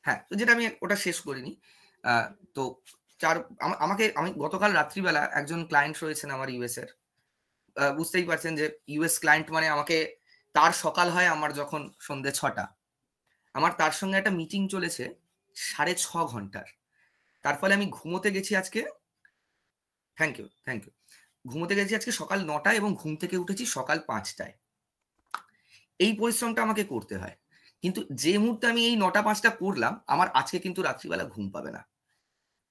হ্যাঁ, তো যেটা আমি ওটা শেষ করিনি। তো আমি গতকাল রাত্রিবেলা একজন ক্লায়েন্ট রয়েছেন আমার ইউএস এর। বুঝতেই পারছেন যে ইউএস ক্লায়েন্ট মানে আমাকে তার সকাল হয় আমার যখন সন্ধ্যে ৬ঃ০০। আমার তার সঙ্গে একটা মিটিং চলেছে ৬.৫ ঘন্টার। তার ফলে আমি ঘুমোতে গেছি আজকে থ্যাংক ইউ, থ্যাংক ইউ। ঘুমোতে গেছি আজকে সকাল ৯ঃ০০ এবং ঘুম থেকে উঠেছি সকাল ৫ঃ০০। এই পরিশ্রমটা আমাকে করতে হয়। কিন্তু যে মুহূর্তে আমি এই ৯ঃ০০-৫ঃ০০ করলাম, আমার আজকে কিন্তু রাত্রিবেলা ঘুম পাবে না।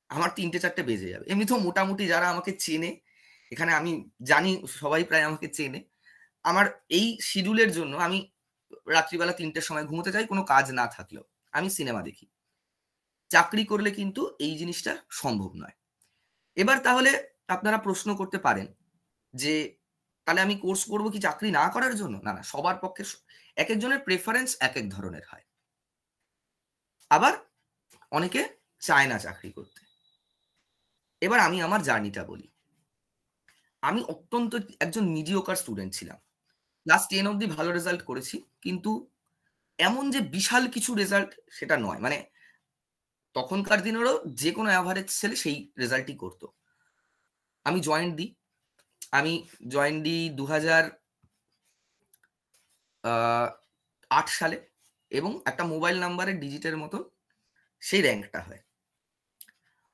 আমার ৩টে-৪টে বেজে যাবে। এমনিতেও মোটামুটি যারা আমাকে চেনে, এখানে আমি জানি সবাই প্রায় আমাকে চেনে। আমার এই শিডিউলের জন্য আমি রাত্রিবেলা ৩টের সময় ঘুমোতে যাই কোনো কাজ না থাকলেও। আমি সিনেমা দেখি। চাকরি করলে কিন্তু এই জিনিসটা সম্ভব নয়। এবার তাহলে আপনারা প্রশ্ন করতে পারেন যে, তাহলে আমি কোর্স করব কি চাকরি না করার জন্য? না, না সবার পক্ষে একেকজনের প্রেফারেন্স একেক ধরনের হয়। আবার অনেকে চায় না চাকরি করতে। এবার আমি আমার জার্নিটা বলি। আমি অত্যন্ত একজন মিডিওকার স্টুডেন্ট ছিলাম। ক্লাস 10 অব্দি ভালো রেজাল্ট করেছি। কিন্তু এমন যে বিশাল কিছু রেজাল্ট সেটা নয়। মানে তখনকার দিনেরও যেকোনো এভারেজ ছেলে সেই রেজাল্টই করত। আমি জয়েন্ট দিই। আমি জয়েন্ট দিই ২০০৮ সালে এবং একটা মোবাইল নাম্বারের ডিজিটের মতন সেই র‍্যাংকটা হয়।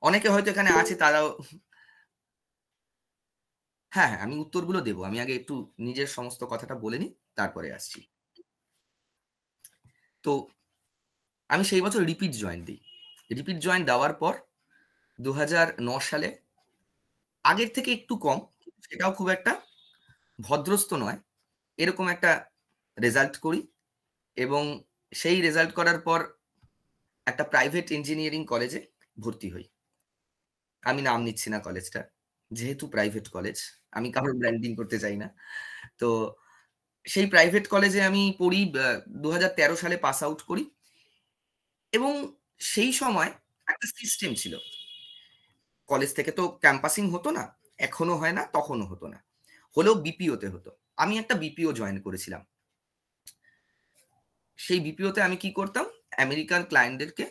অনেকে হয়তো এখানে আছে তারাও হ্যাঁ, হ্যাঁ, আমি উত্তরগুলো দেব। আমি আগে একটু নিজের সমস্ত কথাটা বলে নিই, তারপরে আসছি। তো আমি সেই বছর রিপিট জয়েন্ট দিই। রিপিট জয়েন্ট দেওয়ার পর ২০০৯ সালে আগের থেকে একটু কম, সেটাও খুব একটা ভদ্রস্ত নয়। এরকম একটা রেজাল্ট করি এবং সেই রেজাল্ট করার পর একটা প্রাইভেট ইঞ্জিনিয়ারিং কলেজে ভর্তি হই। আমি নাম নিচ্ছি না কলেজটার। যেহেতু প্রাইভেট কলেজ, আমি কারোর ব্র্যান্ডিং করতে চাই না। তো সেই প্রাইভেট কলেজে আমি পড়ি ২০১৩ সালে পাস আউট করি এবং সেই সময় একটা সিস্টেম ছিল। কলেজ থেকে তো ক্যাম্পাসিং হতো না। এখনো হয় না, তখনও হতো না। হলেও বিপিওতে হতো। আমি একটা বিপিও জয়েন করেছিলাম। সেই বিপিওতে আমি কি করতাম? আমেরিকান ক্লায়েন্টদেরকে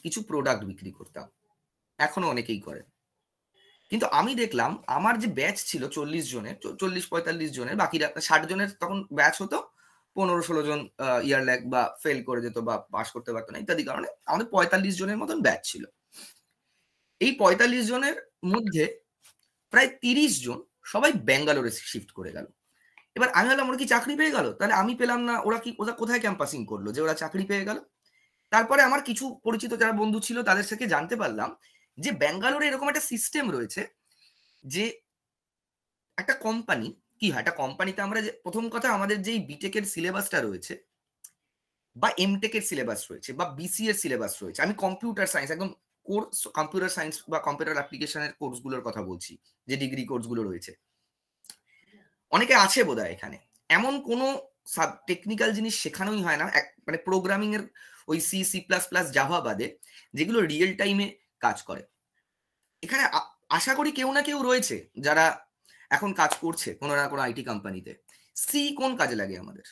কিছু প্রোডাক্ট বিক্রি করতাম। এখনো অনেকেই করে। কিন্তু আমি দেখলাম আমার যে ব্যাচ ছিল ৪০ জনের, ৪০-৪৫ জনের, বাকিরা ৬০ জনের তখন ব্যাচ হতো। ১৫-১৬ জন ইয়ার ল্যাগ বা ফেল করে যেত বা পাস করতে পারত না ইত্যাদি কারণে আমাদের ৪৫ জনের মতন ব্যাচ ছিল। এই ৪৫ জনের মধ্যে প্রায় ৩০ জন সবাই ব্যাঙ্গালোরে শিফট করে গেল। এবার আমি ভাবলাম ওরা কি চাকরি পেয়ে গেল? তাহলে আমি পেলাম না, ওরা কোথায় ক্যাম্পাসিং করলো যে ওরা চাকরি পেয়ে গেল? তারপরে আমার কিছু পরিচিত যারা বন্ধু ছিল তাদের থেকে জানতে পারলাম যে ব্যাঙ্গালোরে এরকম একটা সিস্টেম রয়েছে যে একটা কোম্পানি কি হয়? একটা কোম্পানিতে আমরা যে ১ম কথা আমাদের যেই বিটেক এর সিলেবাসটা রয়েছে বা এমটেক এর সিলেবাস রয়েছে বা বিসিএ এর সিলেবাস রয়েছে। আমি কম্পিউটার সায়েন্স একদম কোর্স কম্পিউটার সায়েন্স বা কম্পিউটার অ্যাপ্লিকেশন এর কোর্স গুলোর কথা বলছি। যে ডিগ্রি কোর্স গুলো রয়েছে। অনেকে আছে বোধহয় এখানে। এমন কোনো টেকনিক্যাল জিনিস শেখানোই হয় না। মানে প্রোগ্রামিং এর ওই C, C plus plus, Java বাদে যেগুলো রিয়াল টাইম এ কাজ করে। এখানে আশা করি কেউ না কেউ রয়েছে যারা এখন কাজ করছে কোনো না কোনো আইটি কোম্পানিতে। সি কোন কাজে লাগে আমাদের?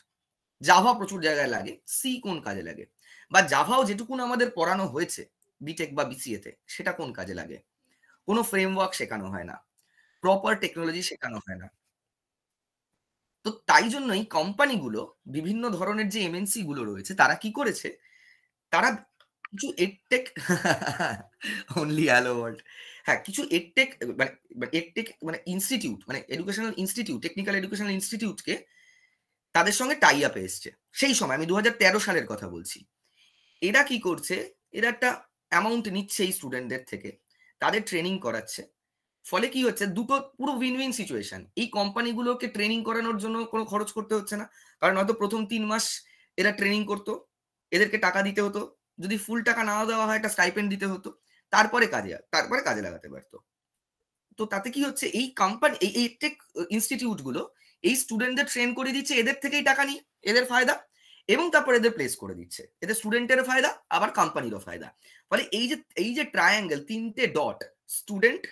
জাভা প্রচুর জায়গায় লাগে। সি কোন কাজে লাগে? বা জাভাও যেটুকুন আমাদের পড়ানো হয়েছে বিটেক বা বিসিএ তে সেটা কোন কাজে লাগে? কোন ফ্রেমওয়ার্ক শেখানো হয় না। প্রপার টেকনোলজি শেখানো হয় না। তো তাই জন্যই কোম্পানিগুলো বিভিন্ন ধরনের যে এমএনসি গুলো রয়েছে তারা কি করেছে? তারা কিছু এডটেক অনলি হ্যালো ওয়ার্ল্ড। হ্যাঁ, কিছু এডটেক মানে এডটেক মানে ইনস্টিটিউট মানে এডুকেশনাল ইনস্টিটিউট, টেকনিক্যাল এডুকেশনাল ইনস্টিটিউটকে তাদের সঙ্গে টাই আপ এ এসছে। সেই সময় আমি ২০১৩ সালের কথা বলছি। এরা কি করছে? এরা একটা অ্যামাউন্ট নিচ্ছে এই স্টুডেন্টদের থেকে। তাদের ট্রেনিং করাচ্ছে। ফলে কি হচ্ছে? দুটো পুরো উইন-উইন সিচুয়েশন। এই কোম্পানিগুলোকে ট্রেনিং করানোর জন্য কোনো খরচ করতে হচ্ছে না। কারণ হয়তো ১ম ৩ মাস এরা ট্রেনিং করত। এদেরকে টাকা দিতে হতো। যদি ফুল টাকা নাও দেওয়া হয় একটা স্টাইপেন্ড দিতে হতো। তারপরে কাজে লাগাতে পারত। তো তাতে কি হচ্ছে? এই কোম্পানি এই টেক ইনস্টিটিউট গুলো এই স্টুডেন্টদের ট্রেন করে দিচ্ছে, এদের থেকেই টাকা নিয়ে, এদের ফায়দা এবং তারপরে এদের প্লেস করে দিচ্ছে। এতে স্টুডেন্টেরও ফায়দা, আবার কোম্পানিরও ফায়দা। ফলে এই যে ট্রায়াঙ্গেল ৩ টে ডট স্টুডেন্ট,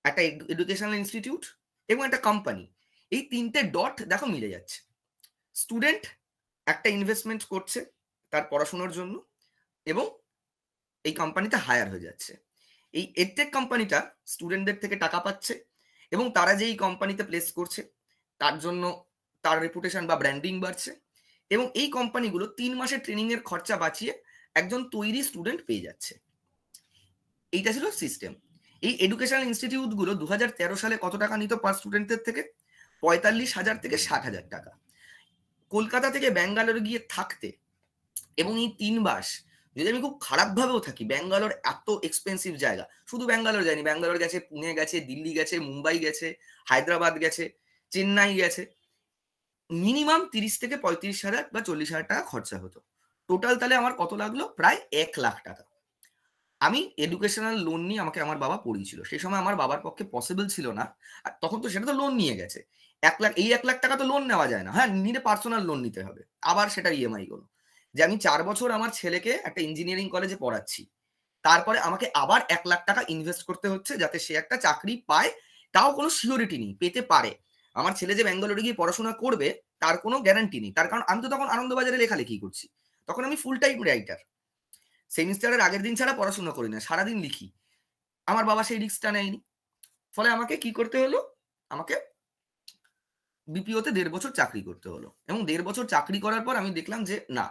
একটা এডুকেশনাল ইনস্টিটিউট এবং একটা কোম্পানি। এই ৩ টে ডট দেখো মিলে যাচ্ছে। স্টুডেন্ট একটা ইনভেস্টমেন্ট করছে তার পড়াশোনার জন্য এবং এই কোম্পানিতে হায়ার হয়ে যাচ্ছে। এই এডটেক কোম্পানিটা স্টুডেন্টদের থেকে টাকা পাচ্ছে এবং তারা যে এই কোম্পানিতে প্লেস করছে তার জন্য তার রেপুটেশন বা ব্র্যান্ডিং বাড়ছে এবং এই কোম্পানিগুলো ৩ মাসের ট্রেনিং এর খরচা বাঁচিয়ে একজন তৈরি স্টুডেন্ট পেয়ে যাচ্ছে। এইটা ছিল সিস্টেম। এই এডুকেশনাল ইনস্টিটিউট গুলো ২০১৩ সালে কত টাকা নিত পার স্টুডেন্টদের থেকে? ৪৫,০০০ থেকে ৬০,০০০ টাকা। কলকাতা থেকে ব্যাঙ্গালোরে গিয়ে থাকতে এবং এই ৩ মাস যদি আমি খুব খারাপভাবেও থাকি, ব্যাঙ্গালোর এত এক্সপেন্সিভ জায়গা। শুধু ব্যাঙ্গালোর যায়নি, ব্যাঙ্গালোর গেছে, পুনে গেছে, দিল্লি গেছে, মুম্বাই গেছে, হায়দ্রাবাদ গেছে, চেন্নাই গেছে। মিনিমাম ৩০ থেকে ৩৫,০০০ বা ৪০,০০০ টাকা খরচা হতো। টোটাল তাহলে আমার কত লাগলো? প্রায় ১,০০,০০০ টাকা। আমি এডুকেশনাল লোন নিয়ে আমাকে আমার বাবা পড়িয়েছিল। সেই সময় আমার বাবার পক্ষে পসিবল ছিল না। আর তখন তো সেটা তো লোন নিয়ে গেছে। ১,০০,০০০ এই ১,০০,০০০ টাকা তো লোন নেওয়া যায় না। হ্যাঁ, নিলে পার্সোনাল লোন নিতে হবে। আবার সেটার ইএমআই গুলো। যে আমি ৪ বছর আমার ছেলেকে একটা ইঞ্জিনিয়ারিং কলেজে পড়াচ্ছি। তারপরে আমাকে আবার ১,০০,০০০ টাকা ইনভেস্ট করতে হচ্ছে যাতে সে একটা চাকরি পায়। তাও কোনো সিউরিটি নেই, পেতে পারে। আমার ছেলে যে ব্যাঙ্গালোরে গিয়ে পড়াশোনা করবে তার কোনো গ্যারান্টি নেই। তার কারণ আমি তো তখন আনন্দবাজারে লেখালেখি করছি। তখন আমি ফুল টাইম রাইটার। সেমিস্টারের আগের দিন ছাড়া পড়াশোনা করি না। সারাদিন লিখি। আমার বাবা সেই রিস্কটা নেয়নি। ফলে আমাকে কি করতে হলো? আমাকে বিপিওতে ১.৫ বছর চাকরি করতে হলো। এবং ১.৫ বছর চাকরি করার পর আমি দেখলাম যে না,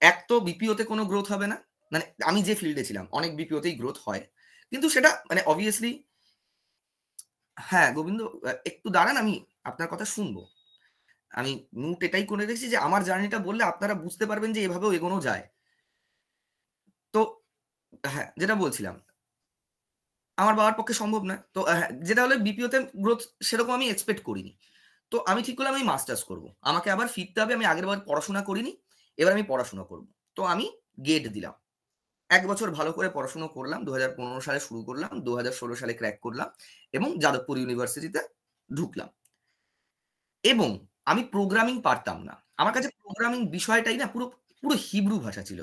এক তো বিপিওতে কোনো গ্রোথ হবে না। মানে আমি যে ফিল্ডে ছিলাম অনেক বিপিওতেই গ্রোথ হয়। কিন্তু সেটা মানে obviously হ্যাঁ, গোবিন্দ একটু দাঁড়ান, আমি আপনার কথা শুনবো। আমি নোট এটাই করে রেখেছি যে আমার জার্নিটা বললে আপনারা বুঝতে পারবেন যে এভাবেও এগোনো যায়। তো হ্যাঁ, যেটা বলছিলাম, আমার বাবার পক্ষে সম্ভব না। তো হ্যাঁ, যেটা হলো বিপিওতে গ্রোথ সেরকম আমি এক্সপেক্ট করিনি। তো আমি ঠিক করলাম আমি মাস্টার্স করব। আমাকে আবার ফিরতে হবে। আমি আগেরবার পড়াশোনা করিনি। এবার আমি পড়াশোনা করব। তো আমি গেট দিলাম। ১ বছর ভালো করে পড়াশোনা করলাম। ২০১৫ সালে শুরু করলাম। ২০১৬ সালে ক্র্যাক করলাম এবং যাদবপুর ইউনিভার্সিটিতে ঢুকলাম। এবং আমি প্রোগ্রামিং পারতাম না। আমার কাছে প্রোগ্রামিং বিষয়টাই না পুরো হিব্রু ভাষা ছিল।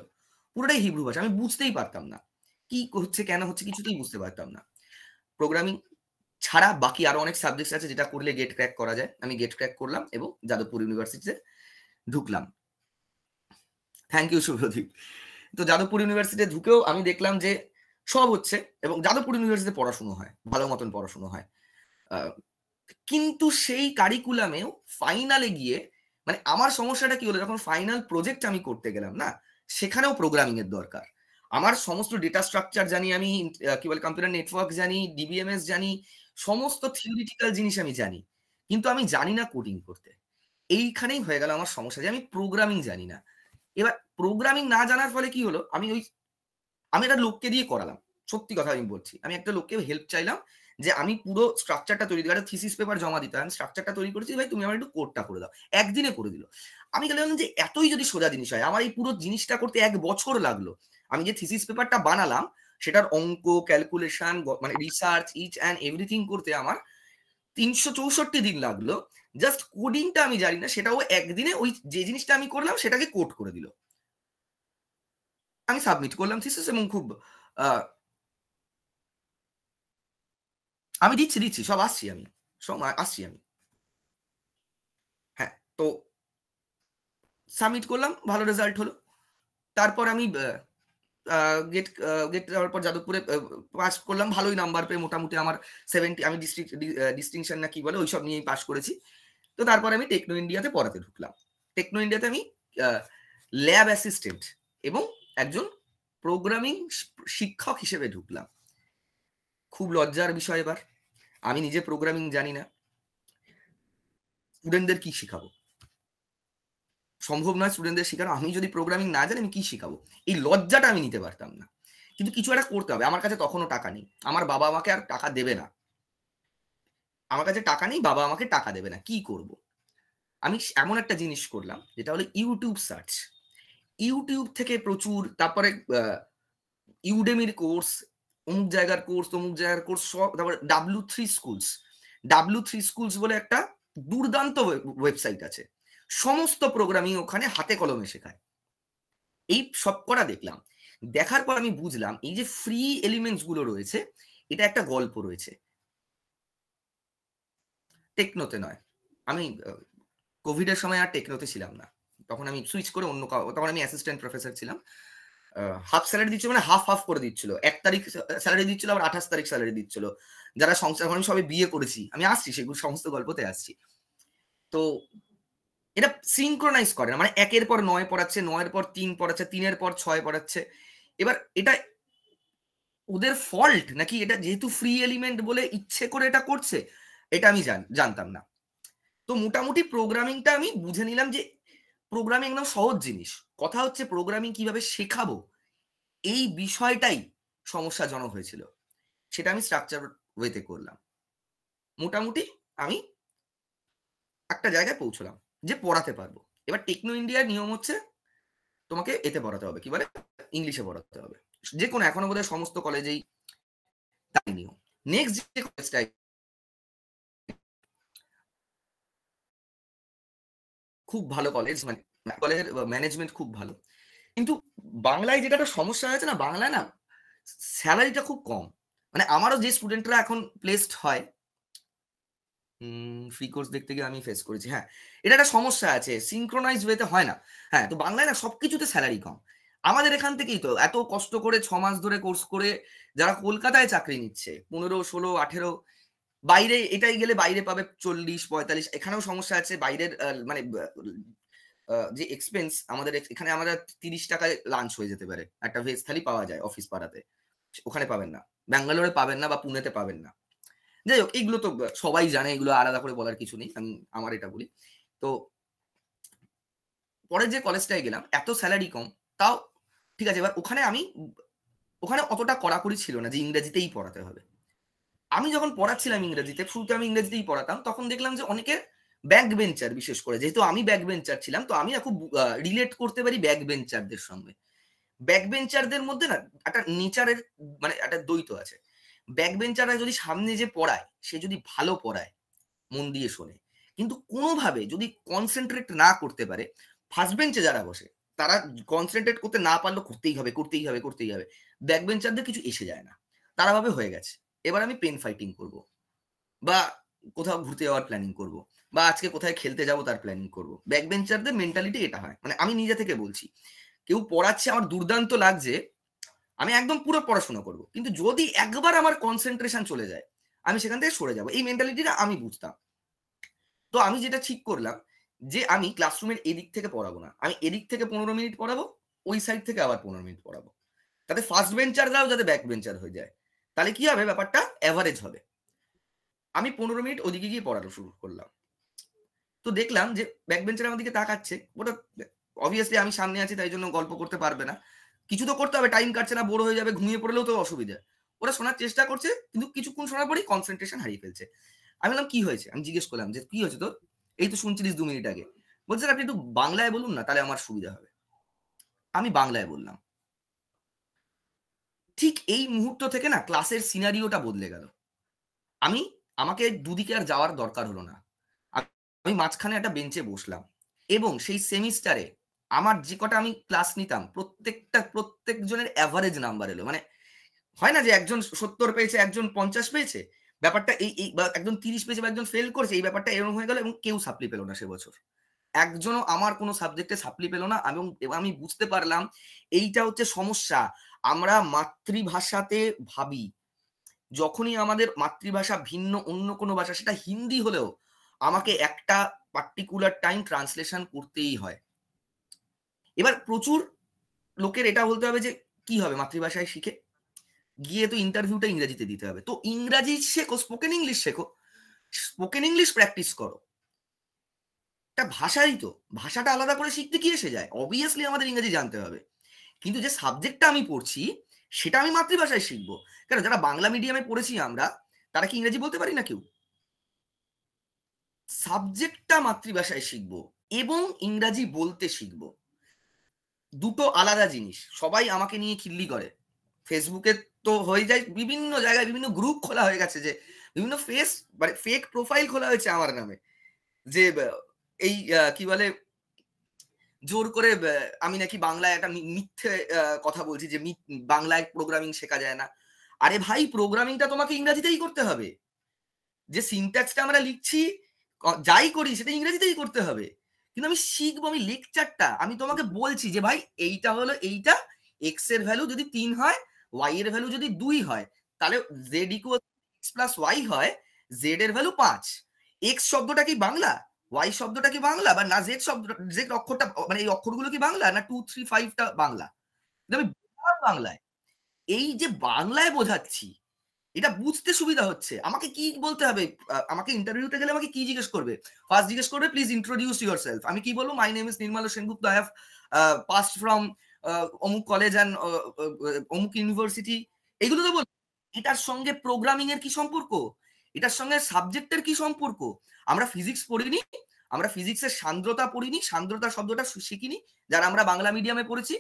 পুরোটাই হিব্রু ভাষা। আমি বুঝতেই পারতাম না। কি হচ্ছে, কেন হচ্ছে কিছুতেই বুঝতে পারতাম না। প্রোগ্রামিং ছাড়া বাকি আরো অনেক সাবজেক্টস আছে যেটা করলে গেট ক্র্যাক করা যায়। আমি গেট ক্র্যাক করলাম এবং যাদবপুর ইউনিভার্সিটিতে ঢুকলাম। Thank you Subhadeep. তো যাদবপুর ইউনিভার্সিটিতে ঢুকেও আমি দেখলাম যে সব হচ্ছে এবং যাদবপুর ইউনিভার্সিটিতে পড়াশুনো হয়। ভালো মতন পড়াশুনো হয়। আ কিন্তু সেই কারিকুলামেও ফাইনালে গিয়ে মানে আমার সমস্যাটা কি হলো, যখন ফাইনাল প্রজেক্ট আমি করতে গেলাম না, সেখানেও প্রোগ্রামিং এর দরকার। আমার সমস্ত ডেটা স্ট্রাকচার জানি আমি, কি বলে কম্পিউটার নেটওয়ার্ক জানি, ডিবিএমএস জানি, সমস্ত থিওরিটিক্যাল জিনিস আমি জানি। কিন্তু আমি জানি না কোডিং করতে। এইখানেই হয়ে গেল আমার সমস্যা যে আমি প্রোগ্রামিং জানি না। এবার প্রোগ্রামিং না জানার ফলে কি হলো, আমি একটা লোককে দিয়ে করালাম। সত্যি কথা আমি বলছি। আমি একটা লোককে হেল্প চাইলাম যে আমি পুরো স্ট্রাকচারটা তৈরি একটা থিসিস পেপার জমা দিতে হয়। আমি স্ট্রাকচারটা তৈরি করেছি, ভাই তুমি আমার একটু কোডটা করে দাও। একদিনে করে দিল। আমি খালি ভাবলাম যে এতই যদি সোজা জিনিস হয়, আমার এই পুরো জিনিসটা করতে ১ বছর লাগলো। আমি যে থিসিস পেপারটা বানালাম সেটার অঙ্ক, ক্যালকুলেশন মানে রিসার্চ ইচ অ্যান্ড এভরিথিং করতে আমার ৩৬৪ দিন লাগলো। জাস্ট কোডিংটা আমি জানি না, সেটাও একদিনে ওই যে জিনিসটা আমি করলাম সেটাকে কোড করে দিল। আমি সাবমিট করলাম থিসিস এবং খুব আ আমি দিচ্ছি। সব আসছি আমি। সব আসছি আমি। হ্যাঁ, তো সাবমিট করলাম, ভালো রেজাল্ট হলো। তারপর আমি আ আ গেট দেওয়ার পর যাদবপুরে পাস করলাম। ভালোই নাম্বার পেয়ে মোটামুটি আমার 70 আমি ডিস্টিংশন না কি বলে ওইসব নিয়েই পাস করেছি। তো তারপরে আমি টেকনো ইন্ডিয়াতে পড়াতে ঢুকলাম। টেকনো ইন্ডিয়াতে আমি আ ল্যাব অ্যাসিস্ট্যান্ট এবং একজন প্রোগ্রামিং শিক্ষক হিসেবে ঢুকলাম। খুব লজ্জার বিষয় এবার। আমি নিজে প্রোগ্রামিং জানি না। স্টুডেন্টদের কি শিখাবো? সম্ভব নয় স্টুডেন্টদের শেখানো। আমি যদি প্রোগ্রামিং না জানি আমি কি শিখাবো? এই লজ্জাটা আমি নিতে পারতাম না। কিন্তু কিছু একটা করতে হবে। আমার কাছে তখনও টাকা নেই। আমার বাবা আমাকে আর টাকা দেবে না। আমার কাছে টাকা নেই, বাবা আমাকে টাকা দেবে না। কি করব? আমি এমন একটা জিনিস করলাম যেটা হলো YouTube সার্চ। YouTube থেকে প্রচুর তারপরে আ Udemy র কোর্স, অমুক জায়গার কোর্স, তমুক জায়গার কোর্স সব তারপরে W3 স্কুলস। W3 স্কুলস বলে একটা দুর্দান্ত ওয়েবসাইট আছে। সমস্ত প্রোগ্রামিং ওখানে হাতে কলমে শেখায়। এই সবকটা দেখলাম। দেখার পর আমি বুঝলাম এই যে ফ্রি এলিমেন্টস গুলো রয়েছে, এটা একটা গল্প রয়েছে। টেকনোতে নয়। আমি কোভিড এর সময় আর টেকনোতে ছিলাম না। তখন আমি সুইচ করে অন্য তখন আমি অ্যাসিস্ট্যান্ট প্রফেসর ছিলাম। হাফ স্যালারি দিচ্ছিল, মানে হাফ হাফ করে দিচ্ছিল। 1 তারিখ স্যালারি দিচ্ছিল, আবার 28 তারিখ স্যালারি দিচ্ছিল। যারা সংসার, আমি সবে বিয়ে করেছি, আমি আসছি সেগুলো সমস্ত গল্পতে আসছি। তো এটা সিনক্রোনাইজ করে না, মানে 1 এর পর 9 পড়াচ্ছে, 9 এর পর 3 পড়াচ্ছে, 3 এর পর 6 পড়াচ্ছে। এবার এটা ওদের ফল্ট নাকি এটা যেহেতু ফ্রি এলিমেন্ট বলে ইচ্ছে করে এটা করছে, এটা আমি জানতাম না। তো মোটামুটি প্রোগ্রামিংটা আমি বুঝে নিলাম যে প্রোগ্রামিং একদম সহজ জিনিস। কথা হচ্ছে প্রোগ্রামিং কিভাবে শেখাবো, এই বিষয়টাই সমস্যাজনক হয়েছিল। সেটা আমি স্ট্রাকচার ওয়েতে করলাম। মোটামুটি আমি একটা জায়গায় পৌঁছলাম যে পড়াতে পারবো। এবার টেকনো ইন্ডিয়ার নিয়ম হচ্ছে তোমাকে এতে পড়াতে হবে, কি বলে, ইংলিশে পড়াতে হবে। যে কোনো, এখনো বোধহয় সমস্ত কলেজেই তাই নিয়ম। নেক্সট যে কলেজটা, খুব ভালো কলেজ, মানে কলেজের ম্যানেজমেন্ট খুব ভালো, কিন্তু বাংলায় যেটা একটা সমস্যা হয়েছে না, বাংলায় না স্যালারিটা খুব কম। মানে আমারও যে স্টুডেন্টরা এখন প্লেসড হয়, ফ্রি কোর্স দেখতে গিয়ে আমি ফেস করেছি। হ্যাঁ, এটা একটা সমস্যা আছে, সিনক্রোনাইজ ওয়েতে হয় না। হ্যাঁ, তো বাংলায় না সবকিছুতে স্যালারি কম। আমাদের এখান থেকেই তো এত কষ্ট করে 6 মাস ধরে কোর্স করে যারা কলকাতায় চাকরি নিচ্ছে 15, 16, 18, বাইরে এটাই গেলে বাইরে পাবে 40, 45। এখানেও সমস্যা আছে, বাইরের মানে যে এক্সপেন্স, আমাদের এখানে আমাদের 30 টাকায় লাঞ্চ হয়ে যেতে পারে, একটা ভেজ থালি পাওয়া যায় অফিস পাড়াতে, ওখানে পাবেন না, ব্যাঙ্গালোরে পাবেন না, বা পুনেতে পাবেন না। যাই হোক, এগুলো তো সবাই জানে, এগুলো আলাদা করে বলার কিছু নেই, আমি আমার এটা বলি। তো পরে যে কলেজটায় গেলাম, এত স্যালারি কম, তাও ঠিক আছে। এবার ওখানে অতটা কড়াকড়ি ছিল না যে ইংরেজিতেই পড়াতে হবে। আমি যখন পড়াচ্ছিলাম ইংরেজিতে, শুরুতে আমি ইংরেজিতেই পড়াতাম, তখন দেখলাম যে অনেকে ব্যাক বেঞ্চার, বিশেষ করে যেহেতু আমি ব্যাক বেঞ্চার ছিলাম, তো আমি খুব রিলেট করতে পারি ব্যাক বেঞ্চারদের সঙ্গে। ব্যাক বেঞ্চারদের মধ্যে না একটা নেচারের, মানে একটা দ্বৈত আছে। ব্যাক বেঞ্চাররা যদি সামনে যে পড়ায়, সে যদি ভালো পড়ায়, মন দিয়ে শোনে, কিন্তু কোনোভাবে যদি কনসেন্ট্রেট না করতে পারে, ফার্স্ট বেঞ্চে যারা বসে তারা কনসেন্ট্রেট করতে না পারলেও করতেই হবে, করতেই হবে, করতেই হবে। ব্যাক বেঞ্চারদের কিছু এসে যায় না, তারা ভাবে হয়ে গেছে, এবার আমি পেন ফাইটিং করব, বা কোথাও ঘুরতে যাওয়ার প্ল্যানিং করব, বা আজকে কোথায় খেলতে যাব তার প্ল্যানিং করব। ব্যাক বেঞ্চারদের মেন্টালিটি এটা হয়, মানে আমি নিজে থেকে বলছি। কেউ পড়াচ্ছে, আমার দুর্দান্ত লাগছে, আমি একদম পুরো পড়াশোনা করব, কিন্তু যদি একবার আমার কনসেন্ট্রেশন চলে যায়, আমি সেখান থেকে সরে যাব। এই মেন্টালিটিটা আমি বুঝতাম। তো আমি যেটা ঠিক করলাম, যে আমি ক্লাসরুমের এদিক থেকে পড়াবো না, আমি এদিক থেকে 15 মিনিট পড়াবো, ওই সাইড থেকে আবার 15 মিনিট পড়াবো, তাতে ফার্স্ট বেঞ্চাররাও যাতে ব্যাক বেঞ্চার হয়ে যায়। তাহলে কি হবে, ব্যাপারটা অ্যাভারেজ হবে। আমি 15 মিনিট ওদিকে গিয়ে পড়ানো শুরু করলাম। তো দেখলাম যে ব্যাক বেঞ্চার আমার দিকে তাকাচ্ছে, ওটা অবভিয়াসলি আমি সামনে আছি তাই জন্য গল্প করতে পারবে না, কিছু তো করতে হবে, টাইম কাটছে না, বোর হয়ে যাবে, ঘুমিয়ে পড়লেও তো অসুবিধা। ওরা শোনার চেষ্টা করছে, কিন্তু কিছুক্ষণ শোনার পরেই কনসেন্ট্রেশন হারিয়ে ফেলছে। আমি বললাম কি হয়েছে, আমি জিজ্ঞেস করলাম যে কি হয়েছে তোর, এই তো শুনছিলিস 2 মিনিট আগে। বলছে আপনি একটু বাংলায় বলুন না, তাহলে আমার সুবিধা হবে। আমি বাংলায় বললাম। ঠিক এই মুহূর্ত থেকে না ক্লাসের সিনারিওটা বদলে গেল। আমি আমাকে দুদিকে আর যাওয়ার দরকার হলো না, আমি মাঝখানে একটা বেঞ্চে বসলাম, এবং সেই সেমিস্টারে আমার যে কটা আমি ক্লাস নিতাম, প্রত্যেকজনের অ্যাভারেজ নাম্বার এলো। মানে হয় না যে একজন 70 পেয়েছে, একজন 50 পেয়েছে, ব্যাপারটা এই বা একজন 30 পেয়েছে, বা একজন ফেল করেছে, এই ব্যাপারটা এরকম হয়ে গেল, এবং কেউ সাপ্লি পেল না সে বছর। একজনও আমার কোনো সাবজেক্টে সাপ্লি পেল না, এবং আমি বুঝতে পারলাম এইটা হচ্ছে সমস্যা। আমরা মাতৃভাষাতে ভাবি, যখনই আমাদের মাতৃভাষা ভিন্ন অন্য কোনো ভাষা, সেটা হিন্দি হলেও আমাকে একটা পার্টিকুলার টাইম ট্রান্সলেশন করতেই হয়। এবার প্রচুর লোকের এটা বলতে হবে যে কি হবে মাতৃভাষায় শিখে, গিয়ে তো ইন্টারভিউটা ইংরেজিতে দিতে হবে। তো ইংরাজি শেখো, স্পোকেন ইংলিশ শেখো, স্পোকেন ইংলিশ প্র্যাকটিস করো। একটা ভাষাই তো, ভাষাটা আলাদা করে শিখতে কি এসে যায়, অবভিয়াসলি আমাদের ইংরেজি জানতে হবে, কিন্তু যে সাবজেক্টটা আমি পড়ছি সেটা আমি মাতৃভাষায় শিখবো। কেন, যারা বাংলা মিডিয়ামে পড়েছি আমরা, তারা কি ইংরেজি বলতে পারি না কেউ? সাবজেক্টটা মাতৃভাষায় শিখবো এবং ইংরাজি বলতে শিখবো, দুটো আলাদা জিনিস। সবাই আমাকে নিয়ে খিল্লি করে, ফেসবুকে তো হয়ে যায়, বিভিন্ন জায়গায় বিভিন্ন গ্রুপ খোলা হয়ে গেছে, যে বিভিন্ন মানে ফেক প্রোফাইল খোলা হয়েছে আমার নামে, যে এই কি বলে, জোর করে আমি নাকি বাংলায় একটা মিথ্যে কথা বলছি, যে বাংলায় প্রোগ্রামিং শেখা যায় না। আরে ভাই, প্রোগ্রামিংটা তোমাকে ইংরেজিতেই করতে হবে, যে সিনট্যাক্সটা আমরা লিখছি, যাই করি সেটা ইংরেজিতেই করতে হবে, কিন্তু আমি শিখবো, আমি লেকচারটা আমি তোমাকে বলছি যে ভাই এইটা হলো এইটা, এক্স এর ভ্যালু যদি 3 হয়, ওয়াই এর ভ্যালু যদি 2 হয়, তাহলে Z equal X plus Y হয়, জেড এর ভ্যালু 5। এক্স শব্দটা কি বাংলা, ওয়াই শব্দটা কি বাংলা, বা না জেড শব্দ, জেড অক্ষরটা মানে এই অক্ষরগুলো কি বাংলা, না 2 3 5টা বাংলা? আমি বাংলায়, এই যে বাংলায় বোঝাচ্ছি, এটা বুঝতে সুবিধা হচ্ছে। আমাকে কি বলতে হবে? আমাকে ইন্টারভিউতে গেলে আমাকে কি জিজ্ঞেস করবে? ফার্স্ট জিজ্ঞেস করবে, প্লিজ ইন্ট্রোডিউস ইউরসেলফ। আমি কি বলবো? My name is Nirmal Sengupta, I have passed from অমুক কলেজ অ্যান্ড অমুক ইউনিভার্সিটি। এগুলো তো বল। এটার সঙ্গে প্রোগ্রামিং এর কি সম্পর্ক? এটার সঙ্গে সাবজেক্টের কি সম্পর্ক? আমরা ফিজিক্স পড়িনি, আমরা ফিজিক্সের সান্দ্রতা পড়িনি, সান্দ্রতা শব্দটা শিখিনি যারা আমরা বাংলা মিডিয়ামে পড়েছি।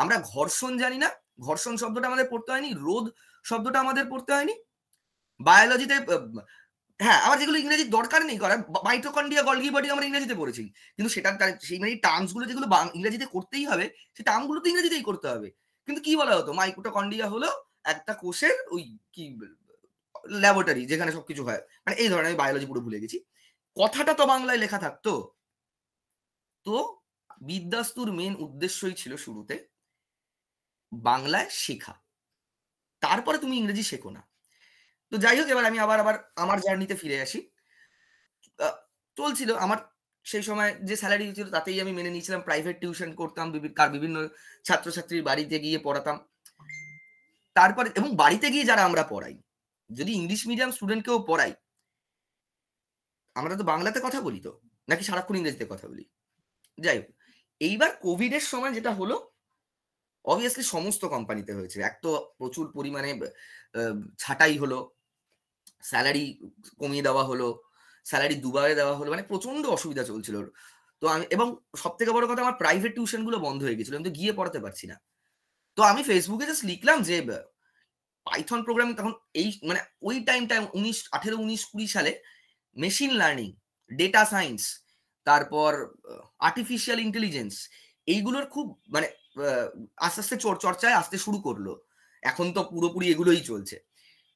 আমরা ঘর্ষণ জানি না, ঘর্ষণ শব্দটা আমাদের পড়তে হয়নি, রোধ শব্দটা আমাদের পড়তে হয়নি। বায়োলজিতে হ্যাঁ, আমার যেগুলো ইংরেজির দরকার নেই করার, মাইটোকন্ড্রিয়া, গলগি বডি আমরা ইংরেজিতে পড়েছি, কিন্তু সেটার সেই মানে টার্মস গুলো যেগুলো ইংরেজিতে করতেই হবে, সেই টার্ম গুলো তো ইংরেজিতেই করতে হবে। কিন্তু কি বলা হতো? মাইটোকন্ড্রিয়া হলো একটা কোষের ওই কি ল্যাবরেটরি যেখানে সবকিছু হয়, মানে এই ধরনের। আমি বায়োলজি পুরো ভুলে গেছি। কথাটা তো বাংলায় লেখা থাকতো। তো বিদ্যাস্তুর মেন উদ্দেশ্যই ছিল শুরুতে বাংলায় শেখা, তারপরে তুমি ইংরেজি শেখো না। তো যাই হোক, এবার আমি আবার আমার জার্নিতে ফিরে আসি। চলছিল আমার সেই সময় যে স্যালারি ছিল তাতেই আমি মেনে নিয়েছিলাম। প্রাইভেট টিউশন করতাম, বিভিন্ন ছাত্রছাত্রীর বাড়িতে গিয়ে পড়াতাম। তারপরে এবং বাড়িতে গিয়ে যারা আমরা পড়াই, যদি ইংলিশ মিডিয়াম স্টুডেন্টকেও পড়াই, আমরা তো বাংলাতে কথা বলি তো, নাকি সারাক্ষণ ইংরেজিতে কথা বলি? যাই হোক, এইবার কোভিড এর সময় যেটা হলো, অবভিয়াসলি সমস্ত কোম্পানিতে হয়েছে। এক তো প্রচুর পরিমাণে ছাঁটাই হলো, স্যালারি কমিয়ে দেওয়া হলো, স্যালারি দুবারে দেওয়া হলো, মানে প্রচন্ড অসুবিধা চলছিল। তো আমি, এবং সব থেকে বড় কথা, আমার প্রাইভেট টিউশন গুলো বন্ধ হয়ে গেছিল, আমি তো গিয়ে পড়াতে পারছি না। তো আমি ফেসবুকে জাস্ট লিখলাম যে পাইথন প্রোগ্রামিং, তখন এই মানে ওই টাইমটা 18 19 20 সালে মেশিন লার্নিং, ডেটা সায়েন্স, তারপর আর্টিফিশিয়াল ইন্টেলিজেন্স, এইগুলোর খুব মানে আস্তে আস্তে চর্চায় আসতে শুরু করলো। এখন তো পুরোপুরি এগুলোই চলছে।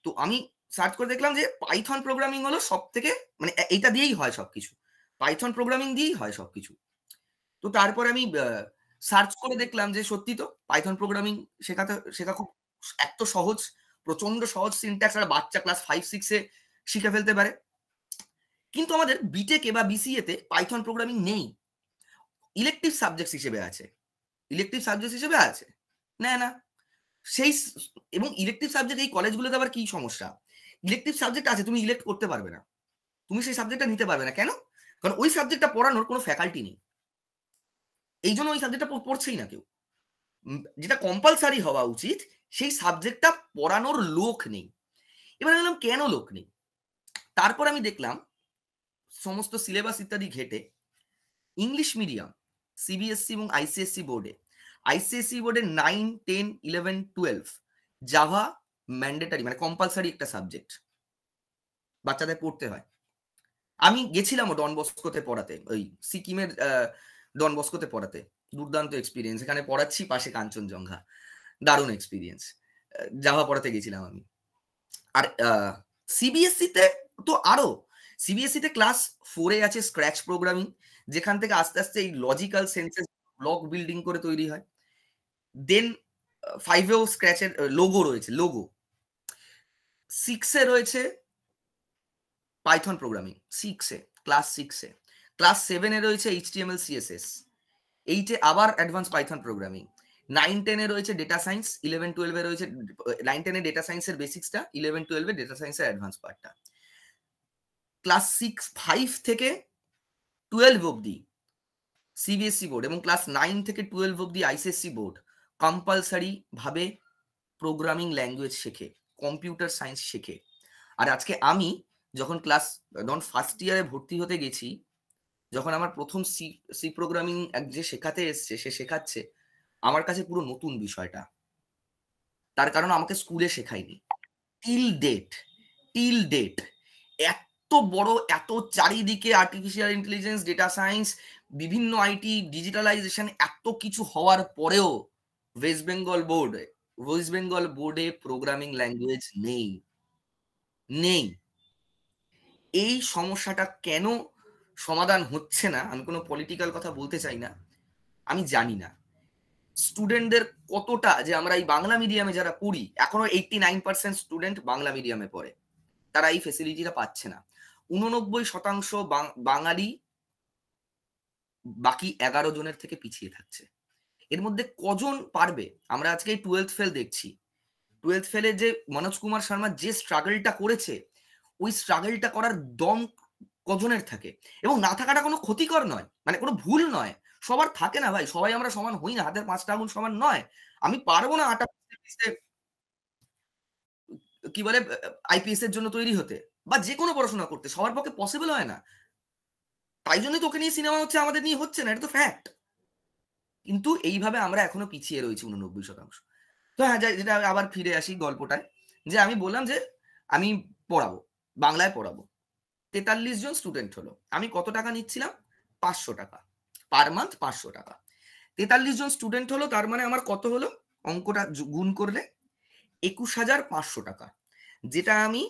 তো আমি সার্চ করে দেখলাম যে পাইথন প্রোগ্রামিং হলো সব থেকে, মানে এইটা দিয়েই হয় সবকিছু, পাইথন প্রোগ্রামিং দিয়েই হয় সবকিছু। তো তারপরে আমি সার্চ করে দেখলাম যে সত্যি তো পাইথন প্রোগ্রামিং শেখা খুব এত সহজ, প্রচন্ড সহজ সিনট্যাক্স, আর বাচ্চা ক্লাস 5 6 এ শিখে ফেলতে পারে। কিন্তু আমাদের বিটেকে বা বিসিএ তে পাইথন প্রোগ্রামিং নেই, ইলেকটিভ সাবজেক্ট হিসেবে আছে। ইলেকটিভ সাবজেক্ট হিসেবে আছে, না সেই এবং ইলেকটিভ সাবজেক্ট এই কলেজগুলোতে আবার কি সমস্যা? ইলেকটিভ সাবজেক্ট আছে, তুমি ইলেক্ট করতে পারবে না, তুমি সেই সাবজেক্টটা নিতে পারবে না। কেন? কারণ ওই সাবজেক্টটা পড়ানোর কোনো ফ্যাকাল্টি নেই, এই জন্য ওই সাবজেক্টটা পড়ছেই না কেউ। যেটা কম্পালসারি হওয়া উচিত, সেই সাবজেক্টটা পড়ানোর লোক নেই। এবার বললাম কেন লোক নেই? তারপর আমি দেখলাম সমস্ত সিলেবাস ইত্যাদি ঘেটে, ইংলিশ মিডিয়াম, সিবিএসসি এবং আইসিএসসি বোর্ডে 9 10 11 12 জাভা ম্যান্ডেটারি, মানে কম্পালসারি একটা সাবজেক্ট বাচ্চাদের পড়তে হয়। আমি গেছিলাম ডন বস্কোতে পড়াতে, ওই সিকিমের ডন বস্কোতে পড়াতে, দুর্দান্ত এক্সপিরিয়েন্স। এখানে পড়াচ্ছি, পাশে কাঞ্চনজঙ্ঘা, দারুণ এক্সপিরিয়েন্স। জাভা পড়াতে গেছিলাম আমি। আর সিবিএসসি তে তো আরো, সিবিএসসি তে ক্লাস 4 এ আছে স্ক্র্যাচ প্রোগ্রামিং, যেখান থেকে আস্তে আস্তে এই লজিক্যাল সেন্সেস ব্লক বিল্ডিং করে তৈরি হয়। দেন 5 এও স্ক্র্যাচের লোগো রয়েছে, লোগো। 6 এ রয়েছে পাইথন প্রোগ্রামিং, 6 এ, ক্লাস 6 এ। ক্লাস 7 এ রয়েছে এইচটিএমএল সিএসএস, 8 এ আবার অ্যাডভান্স পাইথন প্রোগ্রামিং, 9 10 এ রয়েছে ডেটা সায়েন্স, 11 12 এ রয়েছে 9 10 এ ডেটা সায়েন্সের বেসিক্সটা, 11 12 এ ডেটা সায়েন্সের অ্যাডভান্স পার্টটা। ক্লাস 5 থেকে 12 অবধি সিবিএসসি বোর্ড, এবং ক্লাস 9 থেকে 12 অবধি আইসিএসসি বোর্ড কম্পালসারি ভাবে প্রোগ্রামিং ল্যাঙ্গুয়েজ শেখে, কম্পিউটার সায়েন্স শেখে। আর আজকে আমি যখন ফার্স্ট ইয়ারে ভর্তি হতে গেছি, যখন আমার প্রথম সি প্রোগ্রামিং যে শেখাতে এসছে, সে শেখাচ্ছে, আমার কাছে পুরো নতুন বিষয়টা। তার কারণ আমাকে স্কুলে শেখায়নি। টিল ডেট এত বড়, এত চারিদিকে আর্টিফিশিয়াল ইন্টেলিজেন্স, ডেটা সায়েন্স, বিভিন্ন আইটি, ডিজিটালাইজেশন, এত কিছু হওয়ার পরেও ওয়েস্ট বেঙ্গল বোর্ডে প্রোগ্রামিং ল্যাঙ্গুয়েজ নেই। এই সমস্যাটা কেন সমাধান হচ্ছে না, আমি কোনো পলিটিক্যাল কথা বলতে চাই না, আমি জানি না। স্টুডেন্টদের কতটা, যে আমরা এই বাংলা মিডিয়ামে যারা পড়ি, এখনো 89% স্টুডেন্ট বাংলা মিডিয়ামে পড়ে, তারা এই ফেসিলিটিটা পাচ্ছে না। 89% বাঙালি বাকি 11 জনের থেকে পিছিয়ে থাকছে। এর মধ্যে কজন পারবে? আমরা আজকে এই 12th ফেল দেখছি। 12th ফেলে যে মনোজ কুমার শর্মা যে স্ট্রাগলটা করেছে, ওই স্ট্রাগলটা করার দম কজনের থাকে? এবং না থাকাটা কোনো ক্ষতিকর নয়, মানে কোনো ভুল নয়। সবার থাকে না ভাই, সবাই আমরা সমান হই না, হাতের 5টা আঙুল সমান নয়। আমি পারবো না আটা পিষতে কি বলে আইপিএস এর জন্য তৈরি হতে, বা যে কোনো পড়াশোনা করতে সবার পক্ষে পসিবল হয় না। তাই জন্যই তোকে নিয়ে সিনেমা হচ্ছে, আমাদের নিয়ে হচ্ছে না, এটা তো ফ্যাক্ট। কিন্তু এইভাবে আমরা এখনো পিছিয়ে রয়েছি 89%। তো হ্যাঁ, যেটা আবার ফিরে আসি গল্পটায়, যে আমি বললাম যে আমি পড়াবো, বাংলায় পড়াবো। 43 জন স্টুডেন্ট হলো। আমি কত টাকা নিচ্ছিলাম? 500 টাকা পার মান্থ, 500 টাকা। 43 জন স্টুডেন্ট হলো, তার মানে আমার কত হলো? অঙ্কটা গুণ করলে 21,500 টাকা, যেটা আমি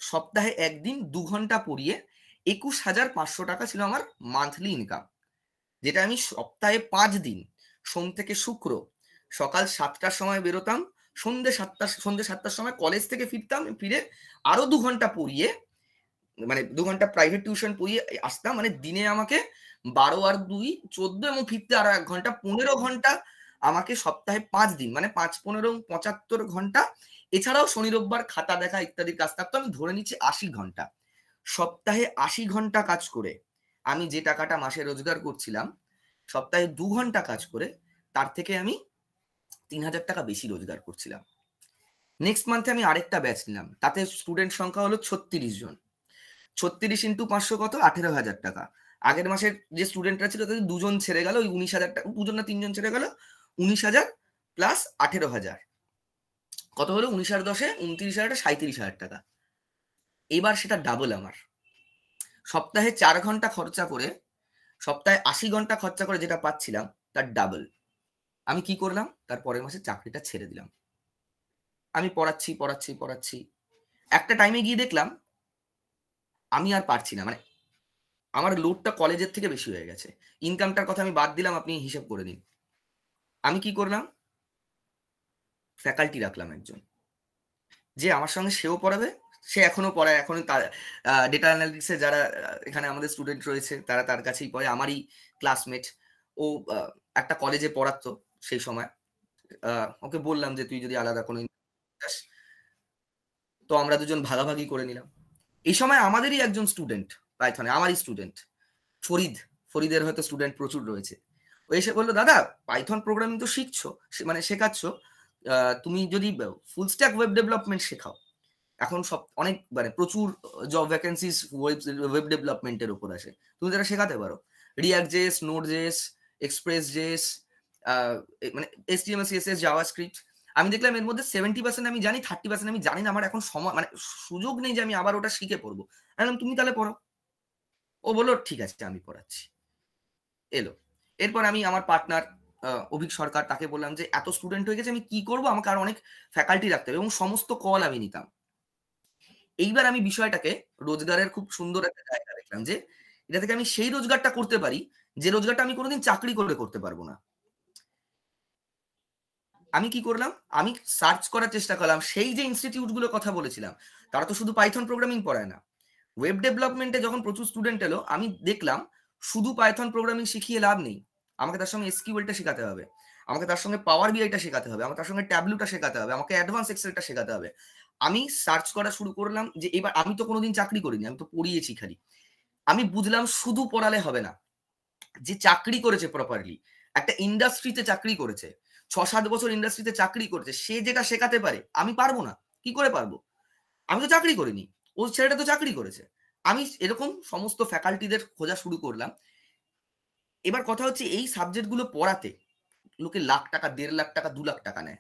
সপ্তাহে একদিন 2 ঘন্টা পড়িয়ে 21,500 টাকা ছিল আমার মান্থলি ইনকাম। যেটা আমি সপ্তাহে 5 দিন, সোম থেকে শুক্র, সকাল 7টার সময় বেরোতাম, সন্ধ্যে 7টার সময় কলেজ থেকে ফিরতাম, ফিরে আরো 2 ঘন্টা পড়িয়ে, মানে 2 ঘন্টা প্রাইভেট টিউশন পড়িয়ে আসতাম। মানে দিনে আমাকে 12 আর 2 14, এবং ফিরতে আরো 1 ঘন্টা, 15 ঘন্টা আমাকে সপ্তাহে 5 দিন, মানে 5 15 75 ঘন্টা। এছাড়াও শনি রোববার খাতা দেখা ইত্যাদির কাজ থাকতো। আমি ধরে নিচ্ছি 80 ঘন্টা। সপ্তাহে 80 ঘন্টা কাজ করে আমি যে টাকাটা মাসে রোজগার করছিলাম, সপ্তাহে 2 ঘন্টা কাজ করে তার থেকে আমি 3,000 টাকা বেশি রোজগার করছিলাম। নেক্সট মান্থে আমি আরেকটা ব্যাচ নিলাম, তাতে স্টুডেন্ট সংখ্যা হলো 36 জন। 36 ইন্টু 500 কত? 18,000 টাকা। আগের মাসের যে স্টুডেন্টরা ছিল তাদের 2 জন ছেড়ে গেল, ওই 19,000 টাকা, 2 জন না 3 জন ছেড়ে গেল। 19,000 প্লাস 18,000 কত হলো? 19 আর 10-এ 29,000, 37,000 টাকা। এবার সেটা ডাবল আমার। সপ্তাহে 4 ঘন্টা খরচা করে, সপ্তাহে 80 ঘন্টা খরচা করে যেটা পাচ্ছিলাম, তার ডাবল। আমি কি করলাম? তার পরের মাসে চাকরিটা ছেড়ে দিলাম। আমি পড়াচ্ছি পড়াচ্ছি পড়াচ্ছি, একটা টাইমে গিয়ে দেখলাম আমি আর পারছি না, মানে আমার লোডটা কলেজের থেকে বেশি হয়ে গেছে। ইনকামটার কথা আমি বাদ দিলাম, আপনি হিসেব করে নিন। আমি কি করলাম? ফ্যাকাল্টি রাখলাম একজন, যে আমার সঙ্গে সেও পড়াবে, সে এখনো পড়ায়, এখনো তার ডেটা অ্যানালিটিক্সে যারা এখানে আমাদের স্টুডেন্ট রয়েছে তারা তার কাছেই পড়ে, আমারই ক্লাসমেট। ও একটা কলেজে পড়াতো সেই সময়। ওকে বললাম যে তুই যদি আলাদা কোনো চাস, তো আমরা দুজন ভাগাভাগি করে নিলাম। এই সময় আমাদেরই একজন স্টুডেন্ট, পাইথনে আমারই স্টুডেন্ট, ফরিদ। ফরিদের হয়তো স্টুডেন্ট প্রচুর রয়েছে। ও এসে বললো, দাদা পাইথন প্রোগ্রামিং তো শিখছো, মানে শেখাচ্ছ, তুমি যদি ফুল স্ট্যাক ওয়েব ডেভেলপমেন্ট শেখাও, এখন সব অনেক মানে প্রচুর জব ভ্যাকেন্সিস ওয়েব ডেভেলপমেন্টের উপর আসে, তুমি যারা শেখাতে পারো react JS, node JS, express JS, মানে এইচটিএমএল সিএসএস, জাভাস্ক্রিপ্ট। আমি দেখলাম এর মধ্যে 70% আমি জানি, 30% আমি জানি না, আমার এখন সময় মানে সুযোগ নেই যে আমি আবার ওটা শিখে পড়বো। আমি বললাম তুমি তাহলে পড়ো। ও বললো ঠিক আছে আমি পড়াচ্ছি। এলো। এরপর আমি আমার পার্টনার অভিক সরকার, তাকে বললাম যে এত স্টুডেন্ট হয়ে গেছে, আমি কি করবো, আমাকে আর অনেক ফ্যাকাল্টি রাখতে হবে, এবং সমস্ত কল আমি নিতাম। এইবার আমি বিষয়টাকে রোজগারের খুব সুন্দর একটা জায়গা দেখলাম, যে এটা থেকে আমি সেই রোজগারটা করতে পারি যে রোজগারটা আমি কোনোদিন চাকরি করে করতে পারবো না। আমি কি করলাম? আমি সার্চ করার চেষ্টা করলাম, সেই যে ইনস্টিটিউট গুলোর কথা বলেছিলাম, তারা তো শুধু পাইথন প্রোগ্রামিং পড়ায় না। ওয়েব ডেভেলপমেন্টে যখন প্রচুর স্টুডেন্ট এলো, আমি দেখলাম শুধু পাইথন প্রোগ্রামিং শিখিয়ে লাভ নেই, আমাকে তার সঙ্গে এসকিউএলটা শেখাতে হবে, আমাকে তার সঙ্গে পাওয়ার বিআইটা শেখাতে হবে, আমাকে তার সঙ্গে ট্যাবলুটা শেখাতে হবে, আমাকে অ্যাডভান্স এক্সেলটা শেখাতে হবে। আমি সার্চ করা শুরু করলাম, যে এবার আমি তো কোনোদিন চাকরি করিনি, আমি তো পড়িয়েছি খালি। আমি বুঝলাম শুধু পড়ালে হবে না, যে চাকরি করেছে প্রপারলি, একটা ইন্ডাস্ট্রিতে চাকরি করেছে, 6-7 বছর ইন্ডাস্ট্রিতে চাকরি করেছে, সে যেটা শেখাতে পারে আমি পারবো না। কি করে পারবো? আমি তো চাকরি করিনি, ও ছেলেটা তো চাকরি করেছে। আমি এরকম সমস্ত ফ্যাকাল্টিদের খোঁজা শুরু করলাম। এবার কথা হচ্ছে, এই সাবজেক্ট গুলো পড়াতে লোকে লাখ টাকা, 1.5 লাখ টাকা, 2 লাখ টাকা নেয়।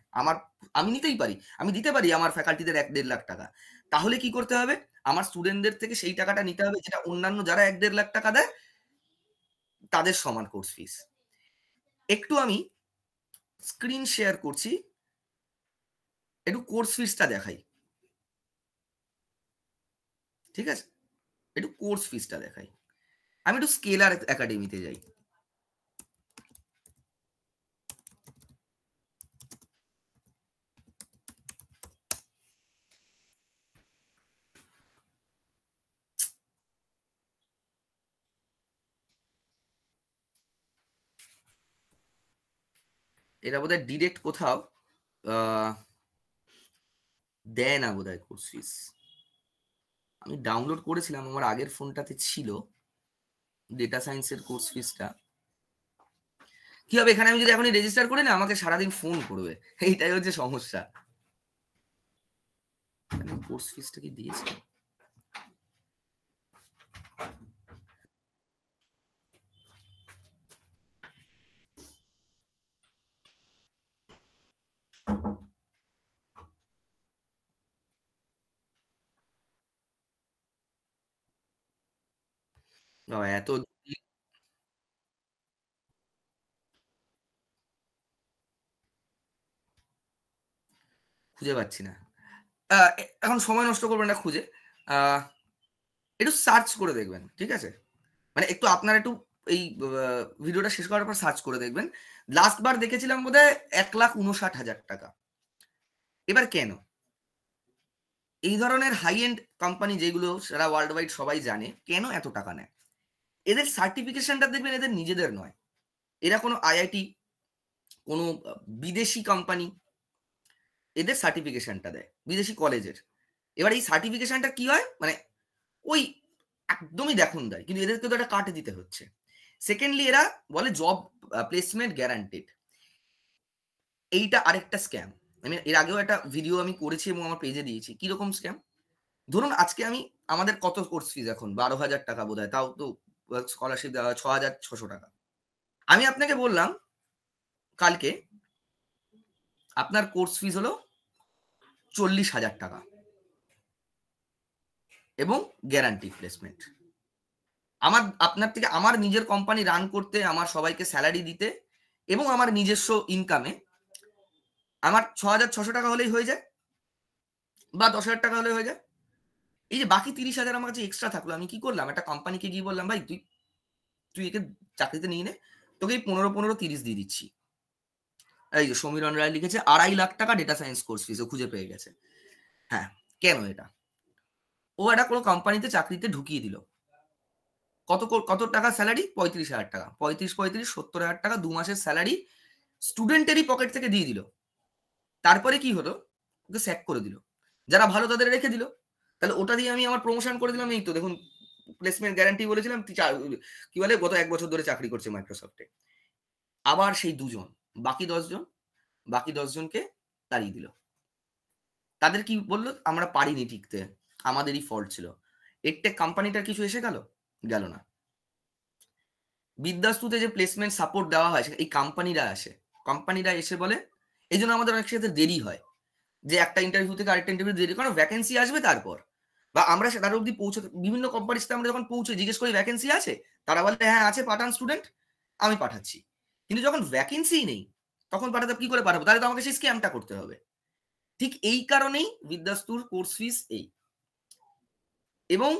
আমি নিতেই পারি, আমি দিতে পারি আমার ফ্যাকাল্টিদের 1-1.5 লাখ টাকা। তাহলে কি করতে হবে? আমার স্টুডেন্টদের থেকে সেই টাকাটা নিতে হবে, যেটা অন্যান্য যারা 1-1.5 লাখ টাকা দেয় তাদের সমান কোর্স ফিস। একটু আমি স্ক্রিন শেয়ার করছি, একটু কোর্স ফিসটা দেখাই। ঠিক আছে, একটু কোর্স ফিসটা দেখাই। আমি একটু স্কেলার একাডেমিতে যাই। এরা বোধহয় ডিরেক্ট কোথাও দেয় না বোধহয় কোর্স ফিস। আমি ডাউনলোড করেছিলাম, আমার আগের ফোনটাতে ছিল ডেটা সায়েন্সের কোর্স ফিসটা। কি হবে এখানে আমি যদি এখনই রেজিস্টার করি না, আমাকে সারাদিন ফোন করবে, এইটাই হচ্ছে সমস্যা। কোর্স ফিসটা কি দিয়েছে? এত খুঁজে পাচ্ছি না। এখন সময় নষ্ট করবেন না খুঁজে, একটু সার্চ করে দেখবেন, ঠিক আছে? মানে একটু আপনার একটু এই ভিডিওটা শেষ করার পর সার্চ করে দেখবেন। লাস্ট বার দেখেছিলাম বোধহয় 1,59,000 টাকা। এবার কেন এই ধরনের হাই এন্ড কোম্পানি যেগুলো সারা ওয়ার্ল্ড ওয়াইড সবাই জানে, কেন এত টাকা নেয়? এদের সার্টিফিকেশনটা দেখবেন এদের নিজেদের নয়, এরা কোনো আইআইটি, কোনো বিদেশি কোম্পানি এদের সার্টিফিকেশনটা দেয়, বিদেশি কলেজের। এবার এই সার্টিফিকেশনটা কি হয়, মানে ওই একদমই দেখুন দেয়, কিন্তু এদেরকে তো একটা কাটে দিতে হচ্ছে। সেকেন্ডলি এরা বলে জব প্লেসমেন্ট গ্যারান্টেড, এইটা আরেকটা স্ক্যাম। আমি এর আগেও একটা ভিডিও আমি করেছি এবং আমার পেজে দিয়েছি কিরকম স্ক্যাম। ধরুন আজকে আমি, আমাদের কত কোর্স ফিজ এখন 12,000 টাকা বোধ হয়, তাও তো স্কলারশিপ দেওয়া 6,600 টাকা। আমি আপনাকে বললাম কালকে আপনার কোর্স ফিজ হলো 40,000 টাকা এবং গ্যারান্টি প্লেসমেন্ট। আমার আপনার থেকে আমার নিজের কোম্পানি রান করতে, আমার সবাইকে স্যালারি দিতে এবং আমার নিজস্ব ইনকামে আমার 6,600 টাকা হলেই হয়ে যায়, বা 10,000 টাকা হলে হয়ে যায়। এই যে বাকি 30,000 আমার কাছে এক্সট্রা থাকলো, আমি কি করলাম, একটা কোম্পানিকে গিয়ে বললাম ভাই তুই তুই একে চাকরিতে নিয়ে নে, তোকে 15-15-30 দিয়ে দিচ্ছি। এই যে সমীরণ রায় লিখেছে 2.5 লাখ টাকা ডেটা সায়েন্স কোর্স ফিস ও খুঁজে পেয়ে গেছে। হ্যাঁ, কেন এটা? ও একটা কোনো কোম্পানিতে চাকরিতে ঢুকিয়ে দিল, কত কত টাকা স্যালারি? 35,000 টাকা। 70,000 টাকা 2 মাসের স্যালারি স্টুডেন্টেরই পকেট থেকে দিয়ে দিল। তারপরে কি হলো, ওকে স্যাক করে দিল, যারা ভালো তাদের রেখে দিল। তাহলে ওটা দিয়ে আমি আমার প্রমোশন করে দিলাম, এই তো দেখুন প্লেসমেন্ট গ্যারান্টি বলেছিলাম, কি বলে গত 1 বছর ধরে চাকরি করছে মাইক্রোসফটে। আবার সেই দুজন, বাকি 10 জন, বাকি 10 জনকে তাড়িয়ে দিল। তাদের কি বললো, আমরা পারিনি টিকতে, আমাদেরই ফল্ট ছিল। এডটেক কোম্পানিটার কিছু এসে গেল? গেল না। বিদ্যাস্তুতে যে প্লেসমেন্ট সাপোর্ট দেওয়া হয় এই কোম্পানিরা আসে, কোম্পানিরা এসে বলে, এই জন্য আমাদের অনেক সাথে দেরি হয়, যে একটা ইন্টারভিউ থেকে আরেকটা ইন্টারভিউ দেরি, কারণ ভ্যাকেন্সি আসবে তারপর, বা আমরা তার অবধি পৌঁছতে, বিভিন্ন কোম্পানির সাথে আমরা যখন পৌঁছে জিজ্ঞেস করি ভ্যাকেন্সি আছে, তারা বলে হ্যাঁ আছে, পাঠান স্টুডেন্ট, আমি পাঠাচ্ছি। কিন্তু যখন ভ্যাকেন্সি নেই তখন পাঠাতে কি করে পাঠাবো? তাহলে তো আমাকে সেই স্ক্যামটা করতে হবে। ঠিক এই কারণেই বিদ্যাস্তুর কোর্স ফিস এই। এবং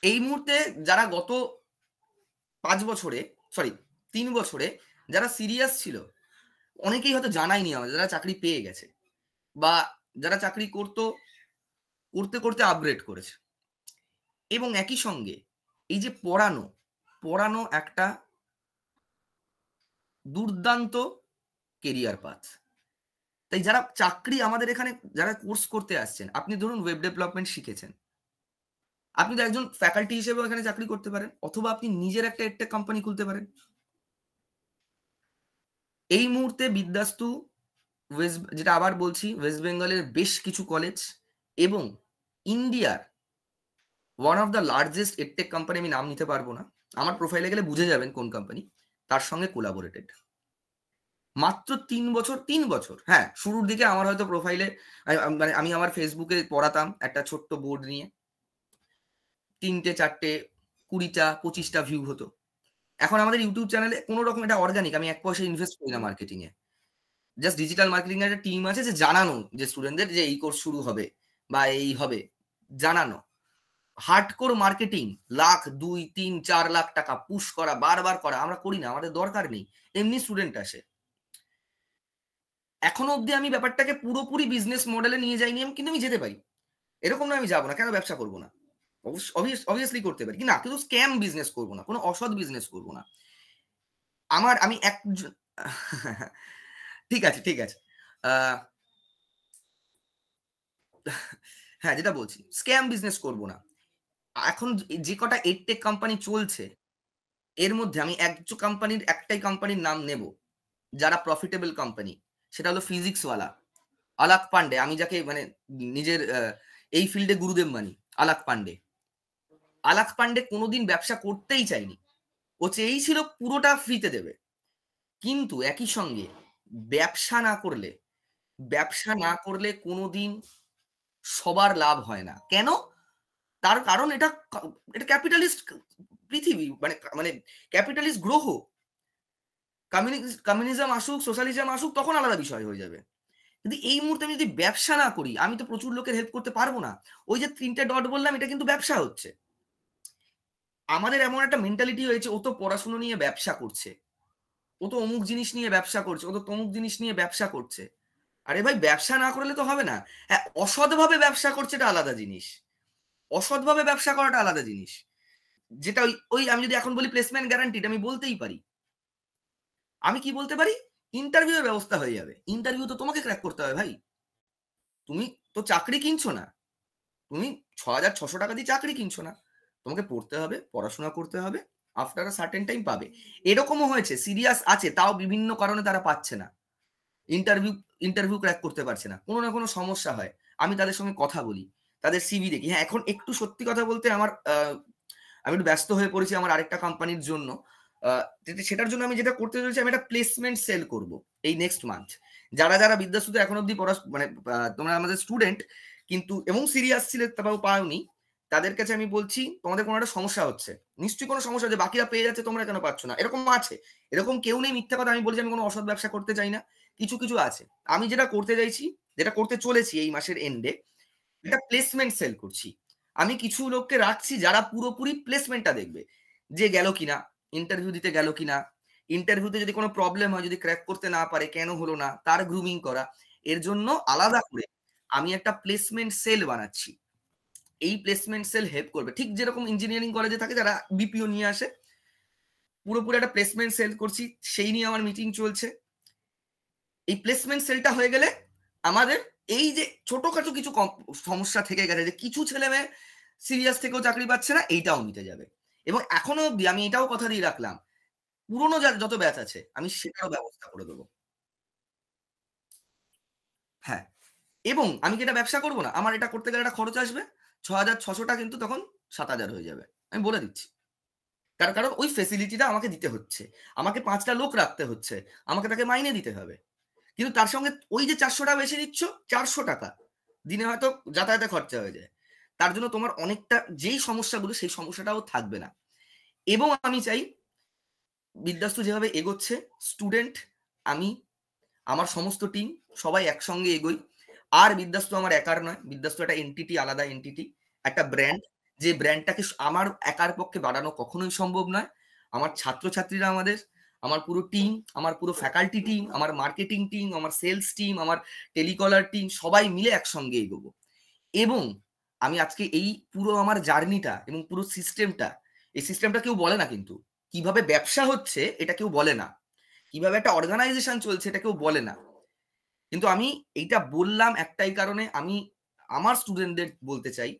এই মুহূর্তে যারা গত 5 বছরে, সরি 3 বছরে যারা সিরিয়াস ছিল, অনেকেই হয়তো জানায়নি আমাদের, যারা চাকরি পেয়ে গেছে বা যারা চাকরি করতে করতে আপগ্রেড করেছে। এবং একই সঙ্গে এই যে পড়ানো একটা দুর্দান্ত কেরিয়ার পাথ। তাই যারা চাকরি আমাদের এখানে যারা কোর্স করতে আসছেন, আপনি ধরুন ওয়েব ডেভেলপমেন্ট শিখেছেন, আপনি তো একজন ফ্যাকাল্টি হিসেবে এখানে চাকরি করতে পারেন, অথবা আপনি নিজের একটা এডটেক কোম্পানি খুলতে পারেন। এই মুহূর্তে বিদ্যাস্তু যেটা আবার বলছি, ওয়েস্ট বেঙ্গলের বেশ কিছু কলেজ এবং ইন্ডিয়ার one of the largest edtech company, আমি নাম নিতে পারবো না, আমার প্রোফাইলে গেলে বুঝে যাবেন কোন কোম্পানি, তার সঙ্গে কোলাবোরেটেড। মাত্র 3 বছর, হ্যাঁ শুরুর দিকে আমার হয়তো প্রোফাইলে, মানে আমি আমার ফেসবুকে পড়াতাম একটা ছোট্ট বোর্ড নিয়ে, 3টে 4টে 20টা 25টা ভিউ হতো। এখন আমাদের ইউটিউব চ্যানেলে কোনো রকম এটা অর্গানিক, আমি 1 পয়সা ইনভেস্ট করি না মার্কেটিং এ, জাস্ট ডিজিটাল মার্কেটিং এর একটা টিম আছে যে জানানো, যে স্টুডেন্টদের যে এই কোর্স শুরু হবে বা এই হবে, জানানো। হার্ডকোর মার্কেটিং, লাখ 2-3-4 লাখ টাকা পুশ করা, বারবার করা আমরা করি না, আমাদের দরকার নেই, এমনি স্টুডেন্ট আসে। এখনো অব্দি আমি ব্যাপারটাকে পুরোপুরি বিজনেস মডেলে নিয়ে যাইনি, কিন্তু আমি যেতে পারি, এরকম না আমি যাবো না, কেন ব্যবসা করবো না, অবভিয়াসলি করতে পারি, না কিন্তু স্ক্যাম বিজনেস করবো না, কোনো অসৎ বিজনেস করবো না। আমি ঠিক আছে, ঠিক আছে। আহ হ্যাঁ, যেটা বলছি, স্ক্যাম বিজনেস করব না। এখন যে কটা এডটেক কোম্পানি চলছে, এর মধ্যে আমি একটাই কোম্পানির নাম নেব, যারা প্রফিটেবল কোম্পানি। সেটা হলো ফিজিক্সওয়ালা, আলাক পান্ডে। আমি যাকে মানে নিজের এই ফিল্ডে গুরুদেব মানি, আলাক পান্ডে। আলাক পান্ডে কোনোদিন ব্যবসা করতেই চায়নি। ও চেয়েছিল পুরোটা ফ্রিতে দেবে। কিন্তু একই সঙ্গে ব্যবসা না করলে কোনোদিন সবার লাভ হয় না। কেন? তার কারণ এটা ক্যাপিটালিস্ট পৃথিবী, মানে মানে ক্যাপিটালিস্ট গ্রহ। কমিউনিজম আসুক, সোশ্যালিজম আসুক, তখন আলাদা বিষয় হয়ে যাবে। কিন্তু এই মুহূর্তে আমি যদি ব্যবসা না করি, আমি তো প্রচুর লোকের হেল্প করতে পারবো না। ওই যে ৩ টে ডট বললাম, এটা কিন্তু ব্যবসা হচ্ছে। আমাদের এমন একটা মেন্টালিটি হয়েছে, ও তো পড়াশুনো নিয়ে ব্যবসা করছে, ও তো অমুক জিনিস নিয়ে ব্যবসা করছে, ও তো তমুক জিনিস নিয়ে ব্যবসা করছে। আরে ভাই, ব্যবসা না করলে তো হবে না। হ্যাঁ, অসৎভাবে ব্যবসা করছে, এটা আলাদা জিনিস। অসৎভাবে ব্যবসা করাটা আলাদা জিনিস। যেটা ওই ওই আমি যদি এখন বলি প্লেসমেন্ট গ্যারান্টিড, আমি বলতেই পারি। আমি কি বলতে পারি? ইন্টারভিউ এর ব্যবস্থা হয়ে যাবে। ইন্টারভিউ তো তোমাকে ক্র্যাক করতে হবে ভাই। তুমি তো চাকরি কিনছো না। তুমি ৬,৬০০ টাকা দিয়ে চাকরি কিনছো না। তোমাকে পড়তে হবে, পড়াশোনা করতে হবে। আফটার আ সার্টেন টাইম পাবে। এরকমও হয়েছে, সিরিয়াস আছে, তাও বিভিন্ন কারণে তারা পাচ্ছে না। ইন্টারভিউ ইন্টারভিউ ক্র্যাক করতে পারছে না। কোনো না কোনো সমস্যা হয়। আমি তাদের সঙ্গে কথা বলি। তাদের সিভি দেখি। হ্যাঁ, এখন একটু সত্যি কথা বলতে আমি একটু ব্যস্ত হয়ে পড়েছি আমার আরেকটা কোম্পানির জন্য। আ সেটার জন্য আমি যেটা করতে চলেছি, আমি একটা প্লেসমেন্ট সেল করব এই নেক্সট মান্থ। যারা বিদ্যাসুতে এখন অব্দি মানে তোমরা আমাদের স্টুডেন্ট, কিন্তু এবং সিরিয়াস ছিলে তাও পাওনি, তাদের কাছে আমি বলছি, তোমাদের কোনো একটা সমস্যা হচ্ছে। নিশ্চয়ই কোনো সমস্যা হচ্ছে, বাকিরা পেয়ে যাচ্ছে, তোমরা কেন পাচ্ছ না? এরকম আছে। এরকম কেউ নেই মিথ্যা কথা আমি বলছি, আমি কোনো অসৎ ব্যবসা করতে চাই না। কিছু আছে। আমি যেটা করতে চাইছি, যেটা করতে চলেছি এই মাসের এন্ডে, এটা প্লেসমেন্ট সেল করছি। আমি কিছু লোককে রাখছি যারা পুরোপুরি প্লেসমেন্টটা দেখবে। যে গেল কিনা, ইন্টারভিউ দিতে গেল কিনা, ইন্টারভিউতে যদি কোনো প্রবলেম হয়, যদি ক্র্যাক করতে না পারে, কেন হলো না, তার গ্রুমিং করা। এর জন্য আলাদা করে আমি একটা প্লেসমেন্ট সেল বানাচ্ছি। এই প্লেসমেন্ট সেল হেল্প করবে। ঠিক যেরকম ইঞ্জিনিয়ারিং কলেজে থাকে যারা বিপিও নিয়ে আসে, পুরোপুরি একটা প্লেসমেন্ট সেল করছি। সেই নিয়ে আমার মিটিং চলছে। এই প্লেসমেন্ট সেলটা হয়ে গেলে আমাদের এই যে ছোটখাটো কিছু সমস্যা থেকে গেছে, যে কিছু ছেলে মেয়ে সিরিয়াস থেকেও চাকরি পাচ্ছে না, এইটাও মিটে যাবে। এবং এখনো অব্দি আমি এটাও কথা দিয়ে রাখলাম, পুরোনো যত ব্যাচ আছে আমি সেটারও ব্যবস্থা করে দেবো। হ্যাঁ, এবং আমি কি এটা ব্যবসা করবো না? আমার এটা করতে গেলে একটা খরচ আসবে। ৬,৬০০টা কিন্তু তখন ৭,০০০ হয়ে যাবে। আমি বলে দিচ্ছি। তার কারণ ওই ফেসিলিটিটা আমাকে দিতে হচ্ছে। আমাকে ৫ টা লোক রাখতে হচ্ছে। আমাকে তাকে মাইনে দিতে হবে। কিন্তু তার সঙ্গে ওই যে ৪০০ টাকা বেশি দিচ্ছ, ৪০০ টাকা দিনে হয়তো যাতায়াতে খরচা হয়ে যায়। তার জন্য তোমার অনেকটা যেই সমস্যাগুলো, সেই সমস্যাটাও থাকবে না। এবং আমি চাই বিদ্যাস্তু যেভাবে এগোচ্ছে, স্টুডেন্ট, আমি, আমার সমস্ত টিম সবাই একসঙ্গে এগোই। আর বিদ্যাস্তু আমার একার নয়। বিদ্যাস্তু একটা এন্টিটি, আলাদা এন্টিটি, একটা ব্র্যান্ড। যে ব্র্যান্ডটাকে আমার একার পক্ষে বাড়ানো কখনোই সম্ভব নয়। আমার ছাত্রছাত্রীরা আমার পুরো টিম, আমার পুরো ফ্যাকাল্টি টিম, আমার মার্কেটিং টিম, আমার সেলস টিম, আমার টেলিকলার টিম, সবাই মিলে একসঙ্গে এগোবো। এবং আমি আজকে এই পুরো আমার জার্নিটা এবং পুরো সিস্টেমটা, এই সিস্টেমটা কেউ বলে না কিন্তু। কিভাবে ব্যবসা হচ্ছে এটা কেউ বলে না। কিভাবে একটা অর্গানাইজেশন চলছে এটা কেউ বলে না। কিন্তু আমি এইটা বললাম একটাই কারণে, আমি আমার স্টুডেন্টদের বলতে চাই,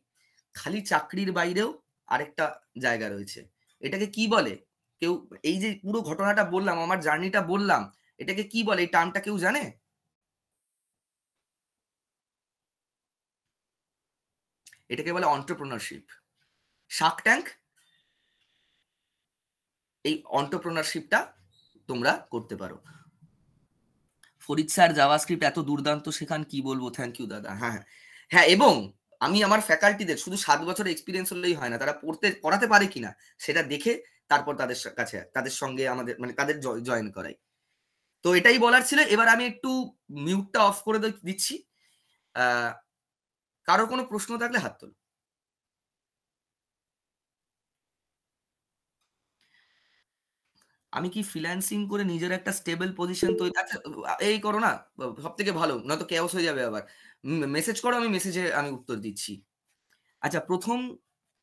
খালি চাকরির বাইরেও আরেকটা জায়গা রয়েছে। এটাকে কি বলে? কেউ, এই যে পুরো ঘটনাটা বললাম, আমার জার্নিটা বললাম, এটাকে কি বলে? এই টার্মটা কেউ জানে? এটাকে বলে এন্টারপ্রেনিউরশিপ। শার্ক ট্যাঙ্ক, এই এন্টারপ্রেনিউরশিপটা তোমরা করতে পারো। ফরিদ স্যার জাভাস্ক্রিপ্ট এত দুর্দান্ত শেখান, কি বলবো। থ্যাংক ইউ দাদা। হ্যাঁ, হ্যাঁ। হ্যাঁ, এবং আমি আমার ফ্যাকাল্টিদের শুধু ৭ বছরের এক্সপেরিয়েন্স হলেই হয় না। তারা পড়াতে পারে কিনা সেটা দেখে তারপর তাদের সঙ্গে আমাদের মানে তাদের জয়েন করাই। তো এটাই বলার ছিল। এবার আমি একটু মিউটটা অফ করে দিচ্ছি। আ কারো কোনো প্রশ্ন থাকলে হাত তোলো। আমি কি ফ্রিল্যান্সিং করে নিজের একটা স্টেবল পজিশন তৈরি, আচ্ছা এই করো না, সবথেকে ভালো। নয়তো কেওস হয়ে যাবে আবার। মেসেজ করো, আমি মেসেজে আমি উত্তর দিচ্ছি। আচ্ছা, ১ম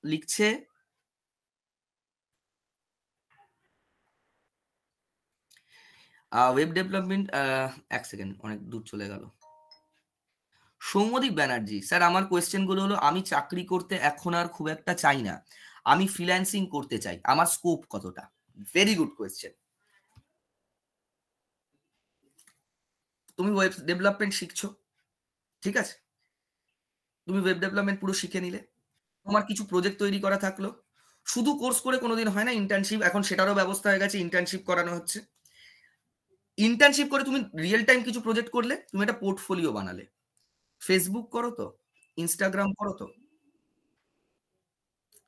লিখছে, ওয়েব ডেভেলপমেন্ট, এক সেকেন্ড, অনেক দূর চলে গেল। সৌম্যদীপ ব্যানার্জি, স্যার আমার কোয়েশ্চেন গুলো হলো, আমি চাকরি করতে এখন আর খুব একটা চাই না, আমি ফ্রিল্যান্সিং করতে চাই, আমার স্কোপ কতটা? Very good question. তুমি ওয়েব ডেভেলপমেন্ট শিখছো, ঠিক আছে, তুমি ওয়েব ডেভেলপমেন্ট পুরো শিখে নিলে, তোমার কিছু প্রজেক্ট তৈরি করা থাকলো, শুধু কোর্স করে কোনোদিন হয় না, ইন্টার্নশিপ এখন সেটারও ব্যবস্থা হয়ে গেছে, ইন্টার্নশিপ করানো হচ্ছে। ইন্টার্নশিপ করে তুমি রিয়েল টাইম কিছু প্রজেক্ট করলে, তুমি একটা পোর্টফোলিও বানালে। ফেসবুক করো তো, ইনস্টাগ্রাম করো তো,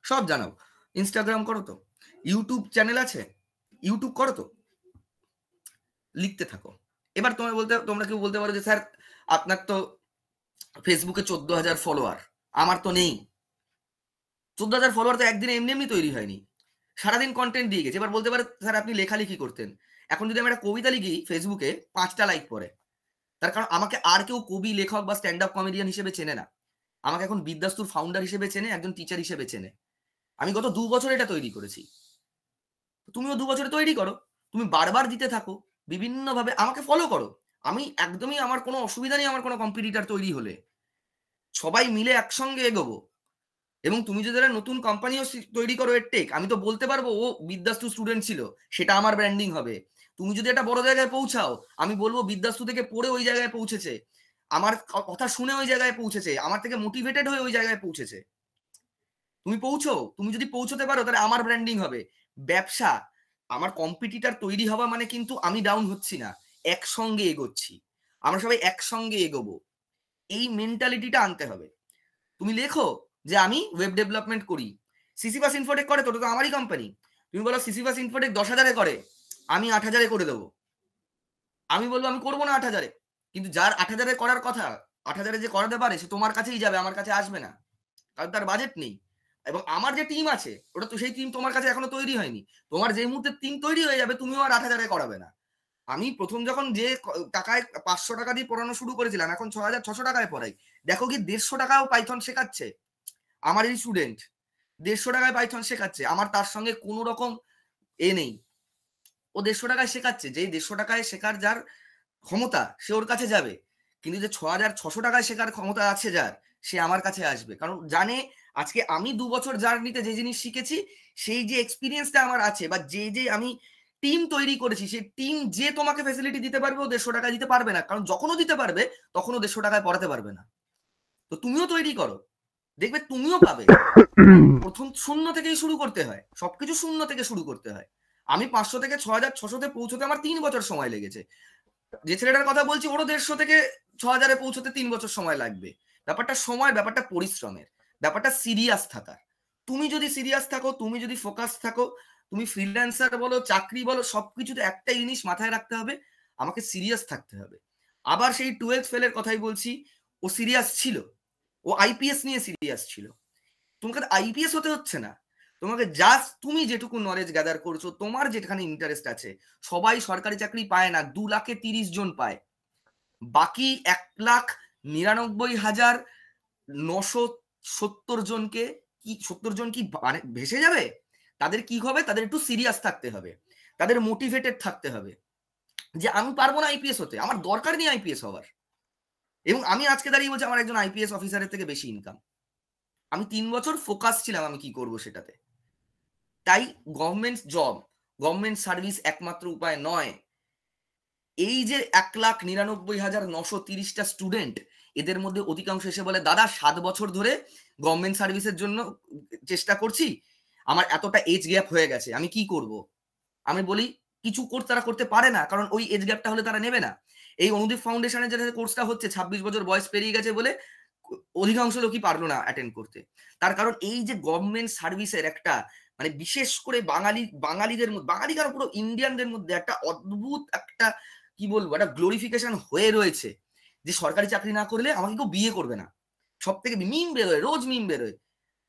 সব জানাও, ইনস্টাগ্রাম করো তো, ইউটিউব চ্যানেল আছে, ইউটিউব করো তো, লিখতে থাকো। এবার তোমরা কেউ বলতে পারো যে স্যার আপনার তো ফেসবুকে 14,000 ফলোয়ার, আমার তো নেই। 14,000 ফলোয়ার তো একদিনে এমনি এমনি তৈরি হয়নি, সারাদিন কন্টেন্ট দিয়ে গেছে। এবার বলতে পারে স্যার আপনি লেখালেখি করতেন, এখন যদি আমি একটা কবিতা লিখি ফেসবুকে 5টা লাইক পড়ে, তার কারণ আমাকে আর কেউ কবি, লেখক বা স্ট্যান্ড আপ কমেডিয়ান হিসেবে চেনে না, আমাকে এখন বিদ্যাস্তুর ফাউন্ডার হিসেবে চেনে, একজন টিচার হিসেবে চেনে। আমি গত 2 বছর এটা তৈরি করেছি, তুমিও 2 বছরে তৈরি করো, তুমি বারবার দিতে থাকো, বিভিন্নভাবে আমাকে ফলো করো। আমি একদমই, আমার কোনো অসুবিধা নেই আমার কোনো কম্পিটিটর তৈরি হলে, সবাই মিলে একসঙ্গে এগোবো। এবং তুমি যদি একটা নতুন কোম্পানিও তৈরি করো এডটেক, আমি তো বলতে পারবো ও বিদ্যাস্তু স্টুডেন্ট ছিল, সেটা আমার ব্র্যান্ডিং হবে। তুমি যদি একটা বড় জায়গায় পৌঁছাও, আমি বলবো বিদ্যাস্তু থেকে পড়ে ওই জায়গায় পৌঁছেছে, আমার কথা শুনে ওই জায়গায় পৌঁছেছে, আমার থেকে মোটিভেটেড হয়ে ওই জায়গায় পৌঁছেছে। তুমি যদি পৌঁছতে পারো, তাহলে আমার ব্র্যান্ডিং হবে। ব্যবসা, আমার কম্পিটিটর তৈরি হওয়া মানে কিন্তু আমি ডাউন হচ্ছি না, একসঙ্গে এগোচ্ছি, আমরা সবাই একসঙ্গে এগোবো, এই মেন্টালিটিটা আনতে হবে। তুমি লেখো যে আমি ওয়েব ডেভেলপমেন্ট করি, সিসিপাস ইনফোটেক করে, তো আমারই কোম্পানি। তুমি বলো সিসিপাস ইনফোটেক 10,000-এ করে, আমি 8,000-এ করে দেবো। আমি বলবো আমি করবো না 8,000-এ, কিন্তু যার 8,000-এ করার কথা, 8,000-এ যে করাতে পারে, সে তোমার কাছেই যাবে, আমার কাছে আসবে না, কারণ তার বাজেট নেই। এবং আমার যে টিম আছে, ওটা তো সেই টিম তোমার কাছে এখনো তৈরি হয়নি। তোমার যে মুহূর্তে টিম তৈরি হয়ে যাবে, তুমিও আর 8,000-এ করাবে না। আমি প্রথম যখন যে টাকায় 500 টাকা দিয়ে পড়ানো শুরু করেছিলাম, এখন 6,600 টাকায় পড়াই। দেখো কি 150 টাকাও পাইথন শেখাচ্ছে আমার এই স্টুডেন্ট, 150 টাকায় পাইথন শেখাচ্ছে, আমার তার সঙ্গে কোনো রকম নেই। ও 150 টাকায় শেখাচ্ছে, যে 150 টাকায় শেখার যার ক্ষমতা, সে ওর কাছে যাবে। কিন্তু যে 6,600 টাকায় শেখার ক্ষমতা আছে যার, সে আমার কাছে আসবে, কারণ জানে আজকে আমি 2 বছর জার্নিতে যে জিনিস শিখেছি, সেই যে এক্সপিরিয়েন্সটা আমার আছে, বা যে আমি টিম তৈরি করেছি, সেই টিম যে তোমাকে ফেসিলিটি দিতে পারবে, ও 150 টাকা দিতে পারবে না, কারণ যখনও দিতে পারবে তখনও 150 টাকায় পড়াতে পারবে না। তো তুমিও তৈরি করো, দেখবে তুমিও পাবে। প্রথম শূন্য থেকেই শুরু করতে হয়, সবকিছু শূন্য থেকে শুরু করতে হয়। আমি 500 থেকে 6,600-তে পৌঁছতে আমার 3 বছর সময় লেগেছে। যে ছেলেটার কথা বলছি, ওরও 150 থেকে 6,000-এ পৌঁছতে 3 বছর সময় লাগবে। ব্যাপারটা সময়, ব্যাপারটা পরিশ্রমের, ব্যাপারটা সিরিয়াস থাকার। তুমি যদি সিরিয়াস থাকো, তুমি যদি ফোকাস থাকো, তুমি ফ্রিল্যান্সার বলো, চাকরি বলো, সবকিছুতে একটা জিনিস মাথায় রাখতে হবে, আমাকে সিরিয়াস থাকতে হবে। আবার সেই 12th ফেলের কথাই বলছি, ও সিরিয়াস ছিল, ও আইপিএস নিয়ে সিরিয়াস ছিল। তোমাকে আইপিএস হতে হচ্ছে না, তোমাকে জাস্ট তুমি যেটুকু নলেজ গ্যাদার করছো, তোমার যেখানে ইন্টারেস্ট আছে। সবাই সরকারি চাকরি পায় না, 2,30,000 জন পায়, বাকি 1,69,970 জনকে, কি 70 জন কি মানে ভেসে যাবে? তাদের কি হবে? তাদের একটু সিরিয়াস থাকতে হবে, তাদের মোটিভেটেড থাকতে হবে, যে আমি পারবো না আইপিএস হতে, আমার দরকার নেই আইপিএস হওয়ার। এবং আমি আজকে দাঁড়িয়ে বলছি আমার একজন আইপিএস অফিসারের থেকে বেশি ইনকাম। আমি 3 বছর ফোকাস ছিলাম আমি কি করব সেটাতে। তাই গভর্নমেন্ট জব, গভর্নমেন্ট সার্ভিস একমাত্র উপায় নয়। এই যে 1,99,930টা স্টুডেন্ট, এদের মধ্যে অধিকাংশ এসে বলে দাদা 7 বছর ধরে গভর্নমেন্ট সার্ভিসের জন্য চেষ্টা করছি, আমার এতটা এজ গ্যাপ হয়ে গেছে, আমি কি করব? আমি বলি কিছু কোর্স তারা করতে পারে না, কারণ ওই এজ গ্যাপটা হলে তারা নেবে না। এই অনুদীপ ফাউন্ডেশনের যেটা কোর্সটা হচ্ছে, 26 বছর বয়স পেরিয়ে গেছে বলে অধিকাংশ লোকই পারলো না অ্যাটেন্ড করতে। তার কারণ এই যে গভর্নমেন্ট সার্ভিসের একটা, মানে বিশেষ করে বাঙালিদের মধ্যে, বাঙালি কারণ পুরো ইন্ডিয়ানদের মধ্যে একটা অদ্ভুত একটা, কি বলবো, একটা গ্লোরিফিকেশন হয়ে রয়েছে, যে সরকারি চাকরি না করলে আমাকে কেউ বিয়ে করবে না। সব থেকে মিম বেরোয়, রোজ মিম বেরোয়।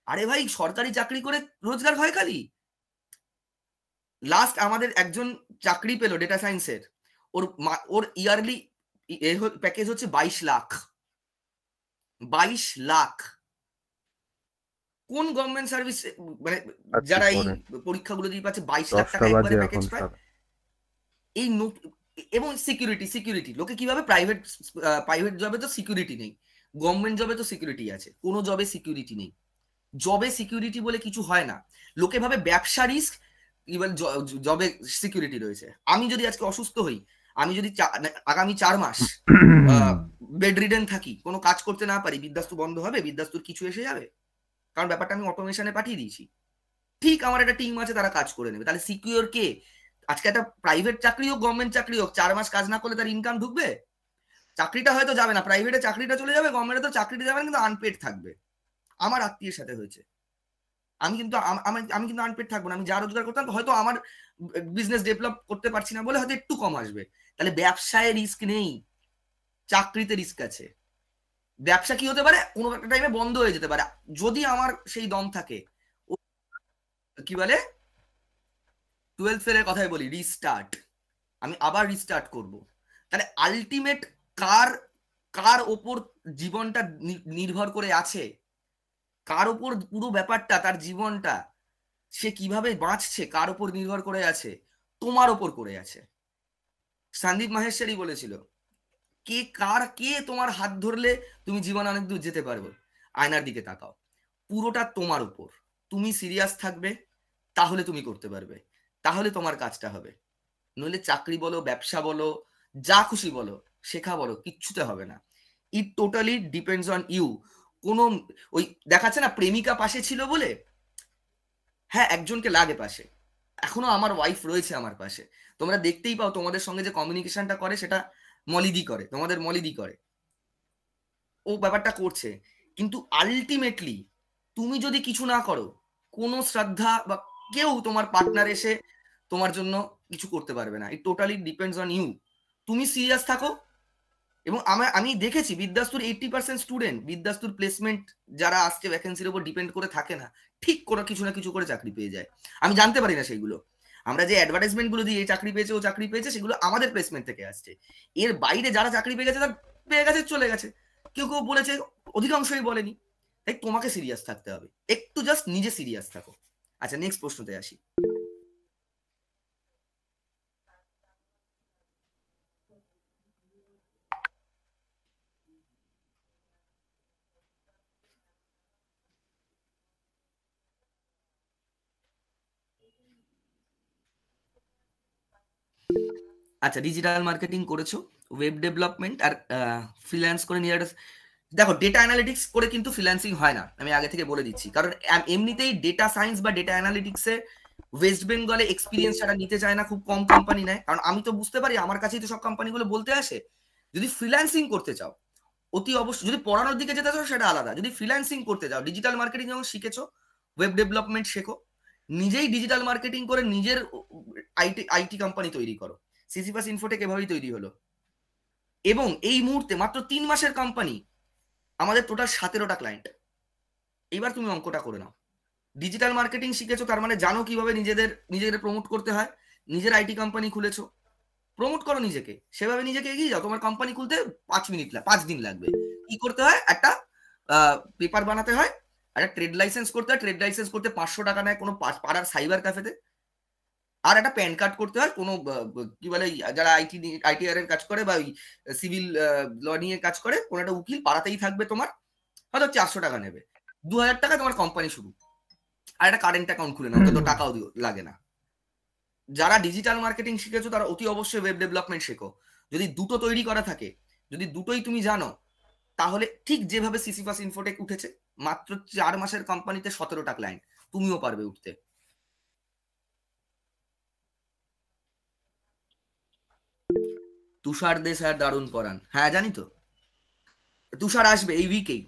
আরে ভাই, সরকারি চাকরি করে রোজগার হয় খালি? লাস্ট আমাদের একজন চাকরি পেলো ডেটা সায়েন্সের, ওর ইয়ারলি প্যাকেজ হচ্ছে 22 লাখ। 22 লাখ। কোন গভর্নমেন্ট সার্ভিস, মানে যারা এই পরীক্ষাগুলো দিয়ে পাচ্ছে 22 লাখ টাকা একবারে প্যাকেজ পায়? এই এবং সিকিউরিটি লোকে কিভাবে প্রাইভেট জবে তো সিকিউরিটি নেই, গভর্নমেন্ট জবে তো সিকিউরিটি আছে, কোনো জবে সিকিউরিটি নেই। জবে সিকিউরিটি বলে কিছু হয় না। লোকে ভাবে ব্যবসা রিস্ক, ইভেন জবে সিকিউরিটি রয়েছে। আমি যদি আজকে অসুস্থ হই, আমি যদি আগামী 4 মাস বেড রিডেন থাকি, কোনো কাজ করতে না পারি, বিদ্যাস্তু বন্ধ হবে? বিদ্যাস্তুর কিছু এসে যাবে? কারণ ব্যাপারটা আমি অটোমেশনে পাঠিয়ে দিয়েছি। ঠিক আমার একটা টিম আছে, তারা কাজ করে নেবে। তাহলে সিকিউর কে? আজকে একটা প্রাইভেট চাকরি হোক, গভর্নমেন্ট চাকরি হোক, 4 মাস কাজ না করলে তার ইনকাম ঢুকবে? চাকরিটা হয়তো যাবে না, প্রাইভেটে চাকরিটা চলে যাবে, গভর্নমেন্টে তো চাকরিটা যাবে না, কিন্তু আনপেড থাকবে। আমার আত্মীয়ের সাথে হয়েছে। আমি কিন্তু আমি কিন্তু আনপেড থাকবো না। আমি যা রোজগার করতাম, হয়তো আমার বিজনেস ডেভেলপ করতে পারছি না বলে হয়তো একটু কম আসবে। তাহলে ব্যবসায় রিস্ক নেই, চাকরিতে রিস্ক আছে। ব্যবসা কি হতে পারে? কোনো একটা টাইমে বন্ধ হয়ে যেতে পারে, যদি আমার সেই দম থাকে। কি বলে, 12th ফেলের কথাই বলি, রিস্টার্ট। আমি আবার রিস্টার্ট করব। তাহলে আলটিমেট কার কার ওপর জীবনটা নির্ভর করে আছে, কার ওপর পুরো ব্যাপারটা, তার জীবনটা সে কিভাবে বাঁচছে, কার ওপর নির্ভর করে আছে? তোমার ওপর করে আছে। সন্দীপ মাহেশ্বরী বলেছিল, কে তোমার হাত ধরলে তুমি জীবনে অনেক দূর যেতে পারবে? আয়নার দিকে তাকাও, পুরোটা তোমার উপর। তুমি সিরিয়াস থাকবে, তাহলে তুমি করতে পারবে, তাহলে তোমার কাজটা হবে। নইলে চাকরি বলো, ব্যবসা বলো, যা খুশি বলো, শেখা বলো, কিচ্ছুতে হবে না। It totally depends on you. কোনো ওই দেখাচ্ছে না প্রেমিকা পাশে ছিল বলে, হ্যাঁ একজনকে লাগে পাশে। এখনো আমার ওয়াইফ রয়েছে আমার পাশে। তোমরা দেখতেই পাও তোমাদের সঙ্গে যে কমিউনিকেশনটা করে, সেটা মলিদি করে, তোমাদের মলিদি করে, ও ব্যাপারটা করছে। কিন্তু আলটিমেটলি তুমি যদি কিছু না করো, কোনো শ্রদ্ধা বা কেউ তোমার পার্টনার এসে তোমার জন্য কিছু করতে পারবে না। It totally depends on you. তুমি সিরিয়াস থাকো। এবং আমি দেখেছি বিদ্যাস্তুর 80% স্টুডেন্ট, বিদ্যাস্তুর প্লেসমেন্ট যারা আসছে ভ্যাকেন্সির উপর ডিপেন্ড করে থাকে না, ঠিক কোনো কিছু না কিছু করে চাকরি পেয়ে যায়। আমি জানতে পারি না সেইগুলো। আমরা যে অ্যাডভার্টাইজমেন্ট গুলো দিই, এই চাকরি পেয়েছে, ও চাকরি পেয়েছে, সেগুলো আমাদের প্লেসমেন্ট থেকে আসছে। এর বাইরে যারা চাকরি পেয়ে গেছে, তারা পেয়ে গেছে, চলে গেছে। কেউ কেউ বলেছে, অধিকাংশই বলেনি। তাই তোমাকে সিরিয়াস থাকতে হবে, একটু জাস্ট নিজে সিরিয়াস থাকো। আচ্ছা, নেক্সট প্রশ্নতে আসি। আচ্ছা, ডিজিটাল মার্কেটিং করেছো, ওয়েব ডেভেলপমেন্ট আর ফ্রিল্যান্স করে নিয়ে দেখো, ডেটা অ্যানালিটিক্স করে কিন্তু ফ্রিল্যান্সিং হয় না, আমি আগে থেকে বলে দিচ্ছি। কারণ এমনিতেই ডেটা সায়েন্স বা ডেটা অ্যানালিটিক্সে ওয়েস্ট বেঙ্গলে এক্সপিরিয়েন্স ছাড়া নিতে চায় না, খুব কম কোম্পানি নেয়। কারণ আমি তো বুঝতে পারি, আমার কাছেই তো সব কোম্পানিগুলো বলতে আসে। যদি ফ্রিল্যান্সিং করতে চাও, অতি অবশ্যই, যদি পড়ানোর দিকে যেতে চাও সেটা আলাদা। যদি ফ্রিল্যান্সিং করতে চাও, ডিজিটাল মার্কেটিং যখন শিখেছো, ওয়েব ডেভেলপমেন্ট শেখো, নিজেই ডিজিটাল মার্কেটিং করে নিজের আইটি কোম্পানি তৈরি করো। সিসিপাস ইনফোটেক এভাবেই তৈরি হলো। এবং এই মুহূর্তে মাত্র 3 মাসের কোম্পানি, আমাদের টোটাল 17টা ক্লায়েন্ট। এইবার তুমি অঙ্কটা করে নাও। ডিজিটাল মার্কেটিং শিখেছো, তার মানে জানো কিভাবে নিজেদের প্রমোট করতে হয়। নিজের আইটি কোম্পানি খুলেছো, প্রমোট করো নিজেকে, সেভাবে নিজেকে এগিয়ে যাও। তোমার কোম্পানি খুলতে 5 দিন লাগবে। কি করতে হয়? একটা পেপার বানাতে হয়, একটা ট্রেড লাইসেন্স করতে হয়। ট্রেড লাইসেন্স করতে 500 টাকা নেয় কোনো পাড়ার সাইবার ক্যাফেতে। আর একটা প্যান কার্ড করতে হয় কোনো কি বলে, যারা আইটিআর এর কাজ করে বা ওই সিভিল ল নিয়ে কাজ করে, কোনো একটা উকিল পাড়াতেই থাকবে, তোমার হয়তো 400 টাকা নেবে। 2000 টাকা তোমার কোম্পানি শুরু। আর একটা কারেন্ট অ্যাকাউন্ট খুলে নাও, তো টাকাও লাগে না। যারা ডিজিটাল মার্কেটিং শিখেছো, তারা অতি অবশ্যই ওয়েব ডেভেলপমেন্ট শেখো। যদি দুটো তৈরি করা থাকে, যদি দুটোই তুমি জানো, তাহলে ঠিক যেভাবে সিসিপাস ইনফোটেক উঠেছে, মাত্র 4 মাসের কোম্পানিতে 17টা ক্লায়েন্ট, তুমিও পারবে উঠতে। তুষার দে স্যার দারুণ পড়ান, হ্যাঁ জানি তো। তুষার আসবে এই উইকেই।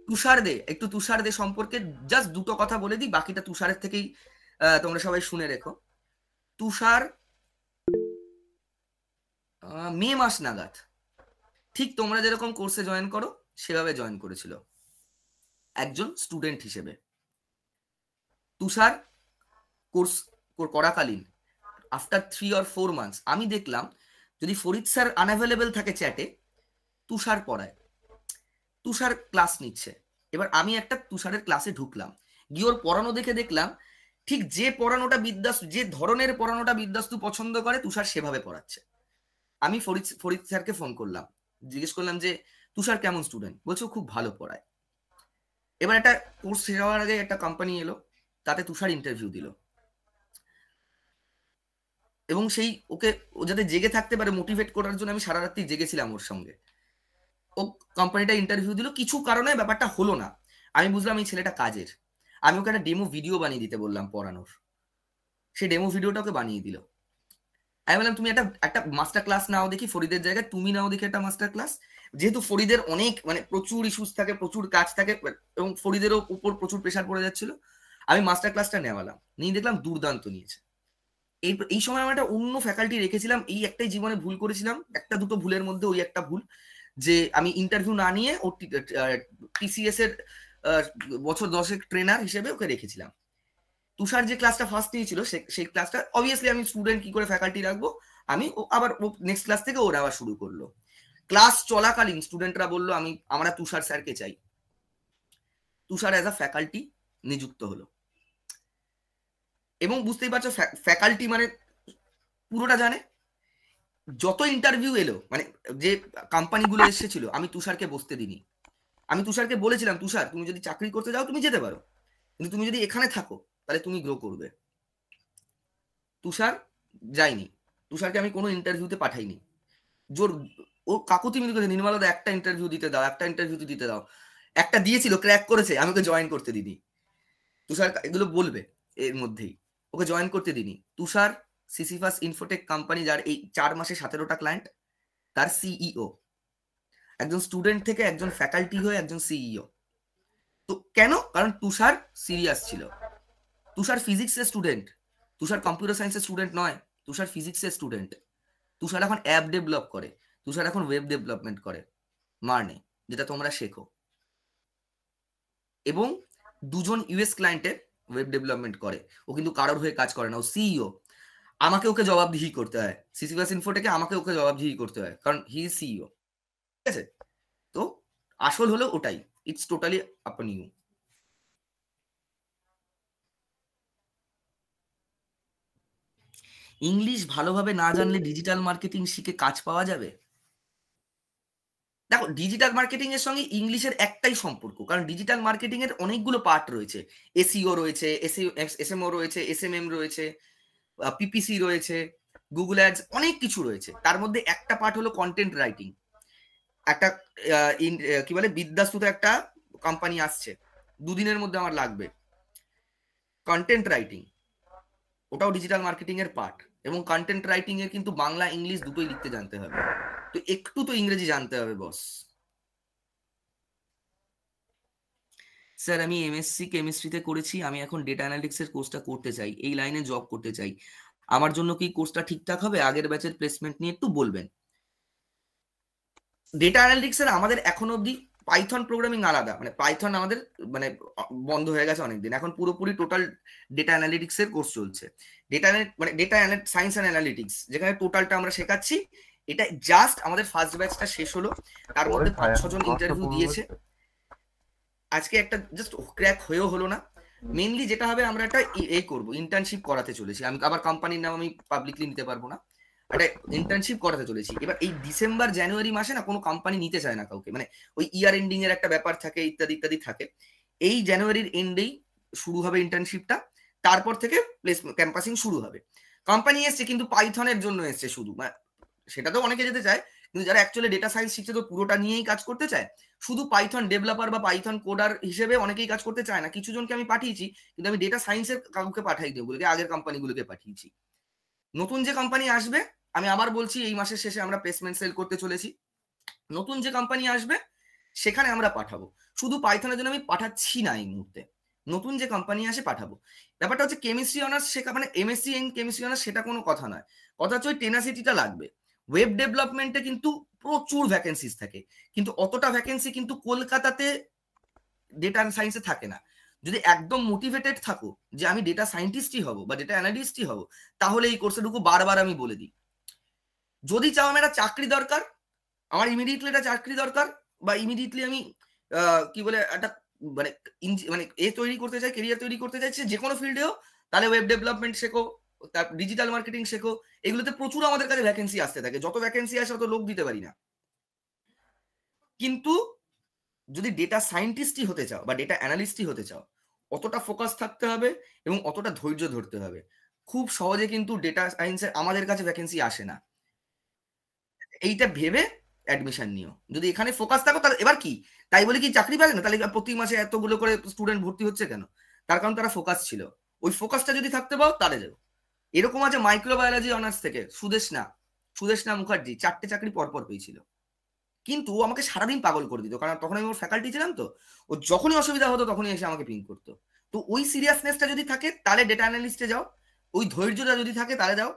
তুষার দে সম্পর্কে জাস্ট দুটো কথা বলে দিই, বাকিটা তুষারের থেকেই তোমরা সবাই শুনে রেখো। তুষার মে মাস নাগাদ, ঠিক তোমরা যেরকম কোর্সে জয়েন করো সেভাবে জয়েন করেছিল একজন স্টুডেন্ট হিসেবে। তুষার কোর্স করাকালীন, আফটার 3 or 4 মান্থস, আমি দেখলাম যদি ফরিদ স্যার আনঅ্যাভেলেবেল থাকে চ্যাটে, তুষার পড়ায়, তুষার ক্লাস নিচ্ছে। এবার আমি একটা তুষারের ক্লাসে ঢুকলাম, গিয়ে ওর পড়ানো দেখে দেখলাম ঠিক যে পড়ানোটা যে ধরনের পড়ানোটা বিদ্যাস্তু পছন্দ করে, তুষার সেভাবে পড়াচ্ছে। আমি ফরিদ স্যারকে ফোন করলাম, জিজ্ঞেস করলাম যে তুষার কেমন স্টুডেন্ট, বলছে খুব ভালো পড়ায়। এবার একটা কোর্স শেষ হওয়ার আগে একটা কোম্পানি এলো, তাতে তুষার ইন্টারভিউ দিল, এবং সেই ওকে ও যাতে জেগে থাকতে পারে মোটিভেট করার জন্য আমি সারা রাত্রি জেগেছিলাম ওর সঙ্গে। ও কোম্পানিটা ইন্টারভিউ দিল, কিছু কারণে ব্যাপারটা হলো না। আমি বুঝলাম এই ছেলেটা কাজের। আমি ওকে একটা ডেমো ভিডিও বানিয়ে দিতে বললাম পড়ানোর, সেই ডেমো ভিডিওটা ওকে বানিয়ে দিল। আমি বললাম তুমি একটা মাস্টার ক্লাস নাও দেখি, ফরিদের জায়গায় তুমি নাও দেখি একটা মাস্টার ক্লাস। যেহেতু ফরিদের অনেক মানে প্রচুর ইস্যুস থাকে, প্রচুর কাজ থাকে, এবং ফরিদেরও উপর প্রচুর প্রেশার পড়ে যাচ্ছিল, আমি মাস্টার ক্লাসটা নেওয়ালাম, নিয়ে দেখলাম দুর্দান্ত নিয়েছে। এই সময় আমরা একটা অন্য ফ্যাকাল্টি রেখেছিলাম, এই একটাই জীবনে ভুল করেছিলাম, একটা দুটো ভুলের মধ্যে ওই একটা ভুল, যে আমি ইন্টারভিউ না নিয়ে ও টিসিএস এর বছর 10 ট্রেনার হিসেবে ওকে রেখেছিলাম। তুষার যে ক্লাসটা ফার্স্ট নিয়েছিল সেই ক্লাসটা অবভিয়াসলি আমি স্টুডেন্ট কি করে ফ্যাকাল্টি রাখবো, আমি আবার ও নেক্সট ক্লাস থেকে ওরা আবার শুরু করলো। ক্লাস চলাকালীন স্টুডেন্টরা বললো আমরা তুষার স্যারকে চাই। তুষার অ্যাজ আ ফ্যাকাল্টি নিযুক্ত হলো, এবং বুঝতেই পারছো ফ্যাকাল্টি মানে পুরোটা জানে। যত ইন্টারভিউ এলো, মানে যে কোম্পানিগুলো এসেছিল, আমি তুষারকে বসতে দিইনি। আমি তুষারকে বলেছিলাম, তুষার তুমি যদি চাকরি করতে যাও তুমি যেতে পারো, কিন্তু তুমি যদি এখানে থাকো তাহলে তুমি গ্রো করবে। তুষার যায়নি, তুষারকে আমি কোনো ইন্টারভিউতে পাঠাইনি। জোর ও কাকুতি মিনতি করেছে, নির্মলাদা একটা ইন্টারভিউ দিতে দাও, একটা ইন্টারভিউ দিতে দাও। একটা দিয়েছিল, ক্র্যাক করেছে, আমি ওকে জয়েন করতে দিইনি। তুষার এগুলো বলবে এর মধ্যেই, ওকে জয়েন করতে দিইনি। তুষার সিসিফাস ইনফোটেক কোম্পানি, যার এই 4 মাসে 17টা ক্লায়েন্ট, তার সিইও। একজন স্টুডেন্ট থেকে একজন ফ্যাকাল্টি হয়ে একজন সিইও। তো কেন? কারণ তুষার সিরিয়াস ছিল। তুষার ফিজিক্সের স্টুডেন্ট, তুষার কম্পিউটার সায়েন্সের স্টুডেন্ট নয়, তুষার ফিজিক্সের স্টুডেন্ট। তুষার এখন অ্যাপ ডেভেলপ করে, তুষার এখন ওয়েব ডেভেলপমেন্ট করে মার্নে, যেটা তোমরা শেখো। এবং 2জন ইউএস ক্লায়েন্টের ওয়েব ডেভেলপমেন্ট করে। ও কিন্তু কারোর হয়ে কাজ করে না, ও সিইও। আমাকে ওকে জবাবদিহি করতে হয়, সিসিভাস ইনফোটেকে আমাকে ওকে জবাবদিহি করতে হয়, কারণ হি ইজ সিইও। ঠিক আছে? তো আসল হলো ওটাই, it's totally upon you. English ভালোভাবে না জানলে ডিজিটাল মার্কেটিং শিখে কাজ পাওয়া যাবে? দেখো, ডিজিটাল মার্কেটিং এর সঙ্গে ইংলিশের একটাই সম্পর্ক, কারণ ডিজিটাল মার্কেটিং এর অনেকগুলো পার্ট রয়েছে। এসইও রয়েছে, এসএমও রয়েছে, এসএমএম রয়েছে, পিপিসি রয়েছে, গুগল অ্যাডস, অনেক কিছু রয়েছে। তার মধ্যে একটা পার্ট হলো কন্টেন্ট রাইটিং। একটা কি বলে, বিদ্যাস্তুতে একটা কোম্পানি আসছে, 2 দিনের মধ্যে আমার লাগবে কন্টেন্ট রাইটিং, ওটাও ডিজিটাল মার্কেটিং এর পার্ট। এবং কন্টেন্ট রাইটিং এর কিন্তু বাংলা ইংলিশ দুটোই লিখতে জানতে হবে, তো একটু তো ইংরেজি জানতে হবে বস। স্যার আমি এমএসসি কেমিস্ট্রিতে করেছি, আমি এখন ডেটা অ্যানালিটিক্স এর কোর্সটা করতে চাই, এই লাইনে জব করতে চাই, আমার জন্য কি কোর্সটা ঠিকঠাক হবে? আগের ব্যাচের প্লেসমেন্ট নিয়ে একটু বলবেন। ডেটা অ্যানালিটিক্স এর আমাদের এখনো অবধি পাইথন প্রোগ্রামিং আলাদা, মানে পাইথন আমাদের মানে বন্ধ হয়ে গেছে অনেকদিন, এখন পুরোপুরি টোটাল ডেটা অ্যানালিটিক্স এর কোর্স চলছে। ডেটা সায়েন্স অ্যান্ড অ্যানালিটিক্স, যেখানে টোটালটা আমরা শেখাচ্ছি। এটা জাস্ট আমাদের ফার্স্ট ব্যাচটা শেষ হলো, তার মধ্যে 5-6 জন ইন্টারভিউ দিয়েছে। আজকে একটা জাস্ট ক্র্যাক হয়েও হলো না। মেইনলি যেটা হবে, আমরা একটা এই করবো, ইন্টার্নশিপ করাতে চলেছি। আমি আবার কোম্পানির নাম আমি পাবলিকলি নিতে পারবো না, একটা ইন্টার্নশিপ করাতে চলেছি। এবার এই ডিসেম্বর জানুয়ারি মাসে না কোনো কোম্পানি নিতে চায় না কাউকে, মানে ওই ইয়ার এন্ডিং এর একটা ব্যাপার থাকে, ইত্যাদি ইত্যাদি থাকে। এই জানুয়ারির এন্ডেই শুরু হবে ইন্টার্নশিপটা, তারপর থেকে ক্যাম্পাসিং শুরু হবে। কোম্পানি এসছে কিন্তু পাইথনের জন্য এসছে শুধু, সেটা তো অনেকে যেতে চায়, কিন্তু যারা অ্যাকচুয়ালি ডেটা সায়েন্স শিখছে তো পুরোটা নিয়েই কাজ করতে চায়। শুধু পাইথন ডেভেলপার বা পাইথন কোডার হিসেবে অনেকেই কাজ করতে চায় না। কিছু জনকে আমি পাঠিয়েছি, কিন্তু আমি ডেটা সায়েন্সের কাউকে পাঠাই দিই, ওগুলোকে আগের কোম্পানিগুলোকে পাঠিয়েছি। নতুন যে কোম্পানি আসবে, আমি আবার বলছি, এই মাসের শেষে আমরা প্লেসমেন্ট সেল করতে চলেছি। নতুন যে কোম্পানি আসবে সেখানে আমরা পাঠাবো। শুধু পাইথনের জন্য আমি পাঠাচ্ছি না এই মুহূর্তে, নতুন যে কোম্পানি আসে পাঠাবো। ব্যাপারটা হচ্ছে কেমিস্ট্রি অনার্স শেখা, মানে এমএসসি ইন কেমিস্ট্রি অনার্স, সেটা কোনো কথা নয়। কথা হচ্ছে ওই টেনাসিটিটা লাগবে। ওয়েব ডেভেলপমেন্টে কিন্তু প্রচুর ভ্যাকেন্সিস থাকে, কিন্তু অতটা ভ্যাকেন্সি কিন্তু কলকাতাতে ডেটা সায়েন্সে থাকে না। যদি একদম মোটিভেটেড থাকো যে আমি ডেটা সায়েন্টিস্টই হব বা ডেটা অ্যানালিস্টই হব, তাহলে এই কোর্সে ঢুকো। বারবার আমি বলে দিই, যদি চাও আমার একটা চাকরি দরকার, আমার ইমিডিয়েটলি একটা চাকরি দরকার, বা ইমিডিয়েটলি আমি কি বলে একটা মানে তৈরি করতে চাই, কেরিয়ার তৈরি করতে চাইছি যে কোনো ফিল্ডেও, তাহলে ওয়েব ডেভেলপমেন্ট শেখো, তার ডিজিটাল মার্কেটিং শেখো, এগুলোতে প্রচুর আমাদের কাছে ভ্যাকেন্সি আসতে থাকে, যত ভ্যাকেন্সি আসে অত লোক দিতে পারি না। কিন্তু যদি ডেটা সায়েন্টিস্টই হতে চাও বা ডেটা অ্যানালিস্টই হতে চাও, অতটা ফোকাস থাকতে হবে এবং অতটা ধৈর্য ধরতে হবে। খুব সহজে কিন্তু ডেটা সায়েন্সের আমাদের কাছে ভ্যাকেন্সি আসে না। এইটা ভেবে অ্যাডমিশন নিও। যদি এখানে ফোকাস থাকো তাহলে এবার কি তাই বলে কি চাকরি পাবে না? তাহলে প্রতি মাসে এতগুলো করে স্টুডেন্ট ভর্তি হচ্ছে কেন? তার কারণ তারা ফোকাস ছিল। ওই ফোকাসটা যদি থাকতে পাও তাহলে যাও। এরকম আছে মাইক্রোবায়োলজি অনার্স থেকে সুদেশনা মুখার্জি 4টে চাকরি পরপর পেয়েছিল। কিন্তু ও আমাকে সারাদিন পাগল করে দিত, কারণ তখন আমি ওর ফ্যাকাল্টি ছিলাম। তো ও যখনই অসুবিধা হতো তখনই এসে আমাকে পিং করতো। তো ওই সিরিয়াসনেসটা যদি থাকে তাহলে ডেটা অ্যানালিস্টে যাও, ওই ধৈর্যটা যদি থাকে তাহলে যাও।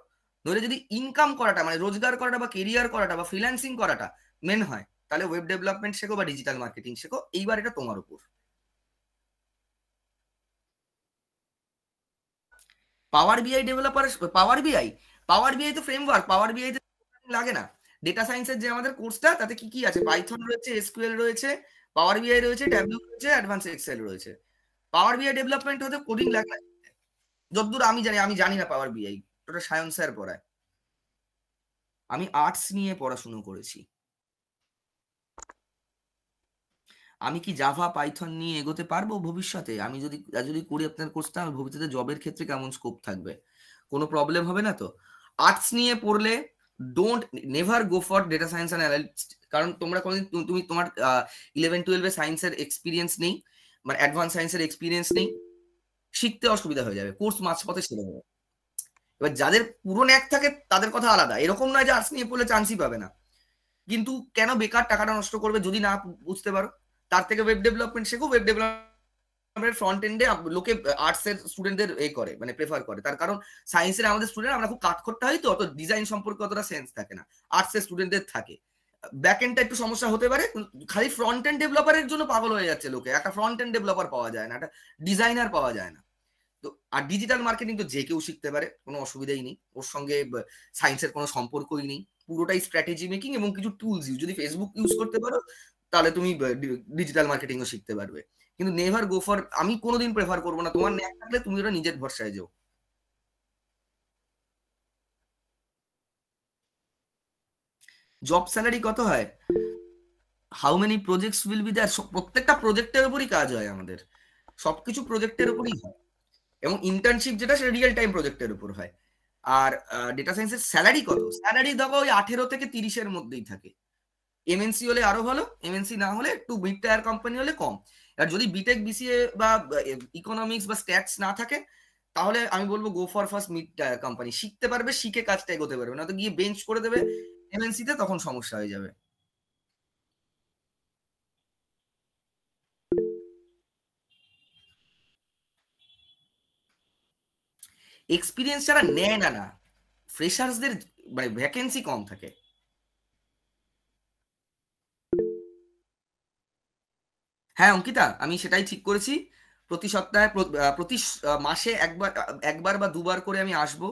ধরে যদি ইনকাম করাটা মানে রোজগার করাটা বা কেরিয়ার করাটা বা ফ্রিল্যান্সিং করাটা মেন হয়, তাহলে ওয়েব ডেভেলপমেন্ট শেখো বা ডিজিটাল মার্কেটিং শেখো। এইবার এটা তোমার উপর। পাওয়ার বিআই ডেভেলপার, পাওয়ার বিআই তো ফ্রেমওয়ার্ক, পাওয়ার বিআই তে লাগে না। ডেটা সায়েন্সের যে আমাদের কোর্সটা তাতে কি কি আছে, পাইথন রয়েছে, এসকিউএল রয়েছে, পাওয়ার বিআই রয়েছে, ট্যাবলু রয়েছে, অ্যাডভান্স এক্সেল রয়েছে। পাওয়ার বিআই ডেভেলপমেন্ট হতে কোডিং লাগে না যতদূর আমি জানি। আমি জানি না পাওয়ার বিআই, ওটা সায়ন স্যার পড়ায়। আমি আর্টস নিয়ে পড়াশুনো করেছি। আমি কি জাভা পাইথন নিয়ে এগোতে পারবো ভবিষ্যতে? আমি যদি যদি করি আপনার কোর্সটা, আমার ভবিষ্যতে জবের ক্ষেত্রে কেমন স্কোপ থাকবে? কোনো প্রবলেম হবে না তো? আর্টস নিয়ে পড়লে don't never go for data science and analytics. কারণ তোমরা কোনোদিন তুমি তোমার 11-12 সায়েন্সের এক্সপিরিয়েন্স নেই, মানে অ্যাডভান্স সায়েন্সের এক্সপিরিয়েন্স নেই, শিখতে অসুবিধা হয়ে যাবে, কোর্স মাঝপথে ছেড়ে দেবে। এবার যাদের পুরো ন্যাক থাকে তাদের কথা আলাদা, এরকম নয় যে আর্টস নিয়ে পড়লে চান্সই পাবে না। কিন্তু কেন বেকার টাকাটা নষ্ট করবে যদি না বুঝতে পারো? তার থেকে ওয়েব ডেভেলপমেন্ট শেখো। ওয়েব ডেভেলপমেন্ট ফ্রন্ট এন্ডে লোকে আর্টস এর স্টুডেন্টদের করে মানে প্রেফার করে, তার কারণ সায়েন্সের আমাদের স্টুডেন্ট আমরা খুব কাঠখোট্টা হয়, তো অত ডিজাইন সম্পর্কে অতটা সেন্স থাকে না, আর্টস এর স্টুডেন্টদের থাকে। ব্যাক এন্ডটা একটু সমস্যা হতে পারে, খালি ফ্রন্ট এন্ড ডেভেলপারের জন্য পাগল হয়ে যাচ্ছে লোকে। একটা ফ্রন্ট এন্ড ডেভেলপার পাওয়া যায় না, একটা ডিজাইনার পাওয়া যায় না। তো আর ডিজিটাল মার্কেটিং তো যে কেউ শিখতে পারে, কোনো অসুবিধাই নেই, ওর সঙ্গে সায়েন্সের কোনো সম্পর্কই নেই। পুরোটাই স্ট্র্যাটেজি মেকিং এবং কিছু টুলস ইউজ। যদি ফেসবুক ইউজ করতে পারো তাহলে তুমি ডিজিটাল মার্কেটিংও শিখতে পারবে। কিন্তু নেভার গো ফর, আমি কোনোদিন প্রেফার করবো না, তোমার ন্যাক থাকলে তুমি ওটা নিজের ভরসায় যাও। জব স্যালারি কত হয়? How many projects will be there, প্রত্যেকটা প্রজেক্টের উপরই কাজ হয় আমাদের, সবকিছু প্রজেক্টের উপরই হয়। এবং ইন্টার্নশিপ যেটা সেটা রিয়েল টাইম প্রজেক্টের উপর হয়। আর ডেটা সায়েন্সের স্যালারি কত? স্যালারি দেখো ওই 18 থেকে 30-এর মধ্যেই থাকে। এমএনসি হলে আরো ভালো, এমএনসি না হলে একটু মিড টায়ার কোম্পানি হলে কম। আর যদি বিটেক বিসিএ বা ইকোনমিক্স বা স্ট্যাটস না থাকে তাহলে আমি বলবো go for first mid tyre company. শিখতে পারবে, শিখে কাজটা এগোতে পারবে, না তো গিয়ে বেঞ্চ করে দেবে এমএনসি তে, তখন সমস্যা হয়ে যাবে। এক্সপিরিয়েন্স যারা নেয় না না, ফ্রেশার্সদের মানে ভ্যাকেন্সি কম থাকে। হ্যাঁ অঙ্কিতা, আমি সেটাই ঠিক করেছি। প্রতি সপ্তাহে প্রতি মাসে একবার, একবার বা দুবার করে আমি আসবো,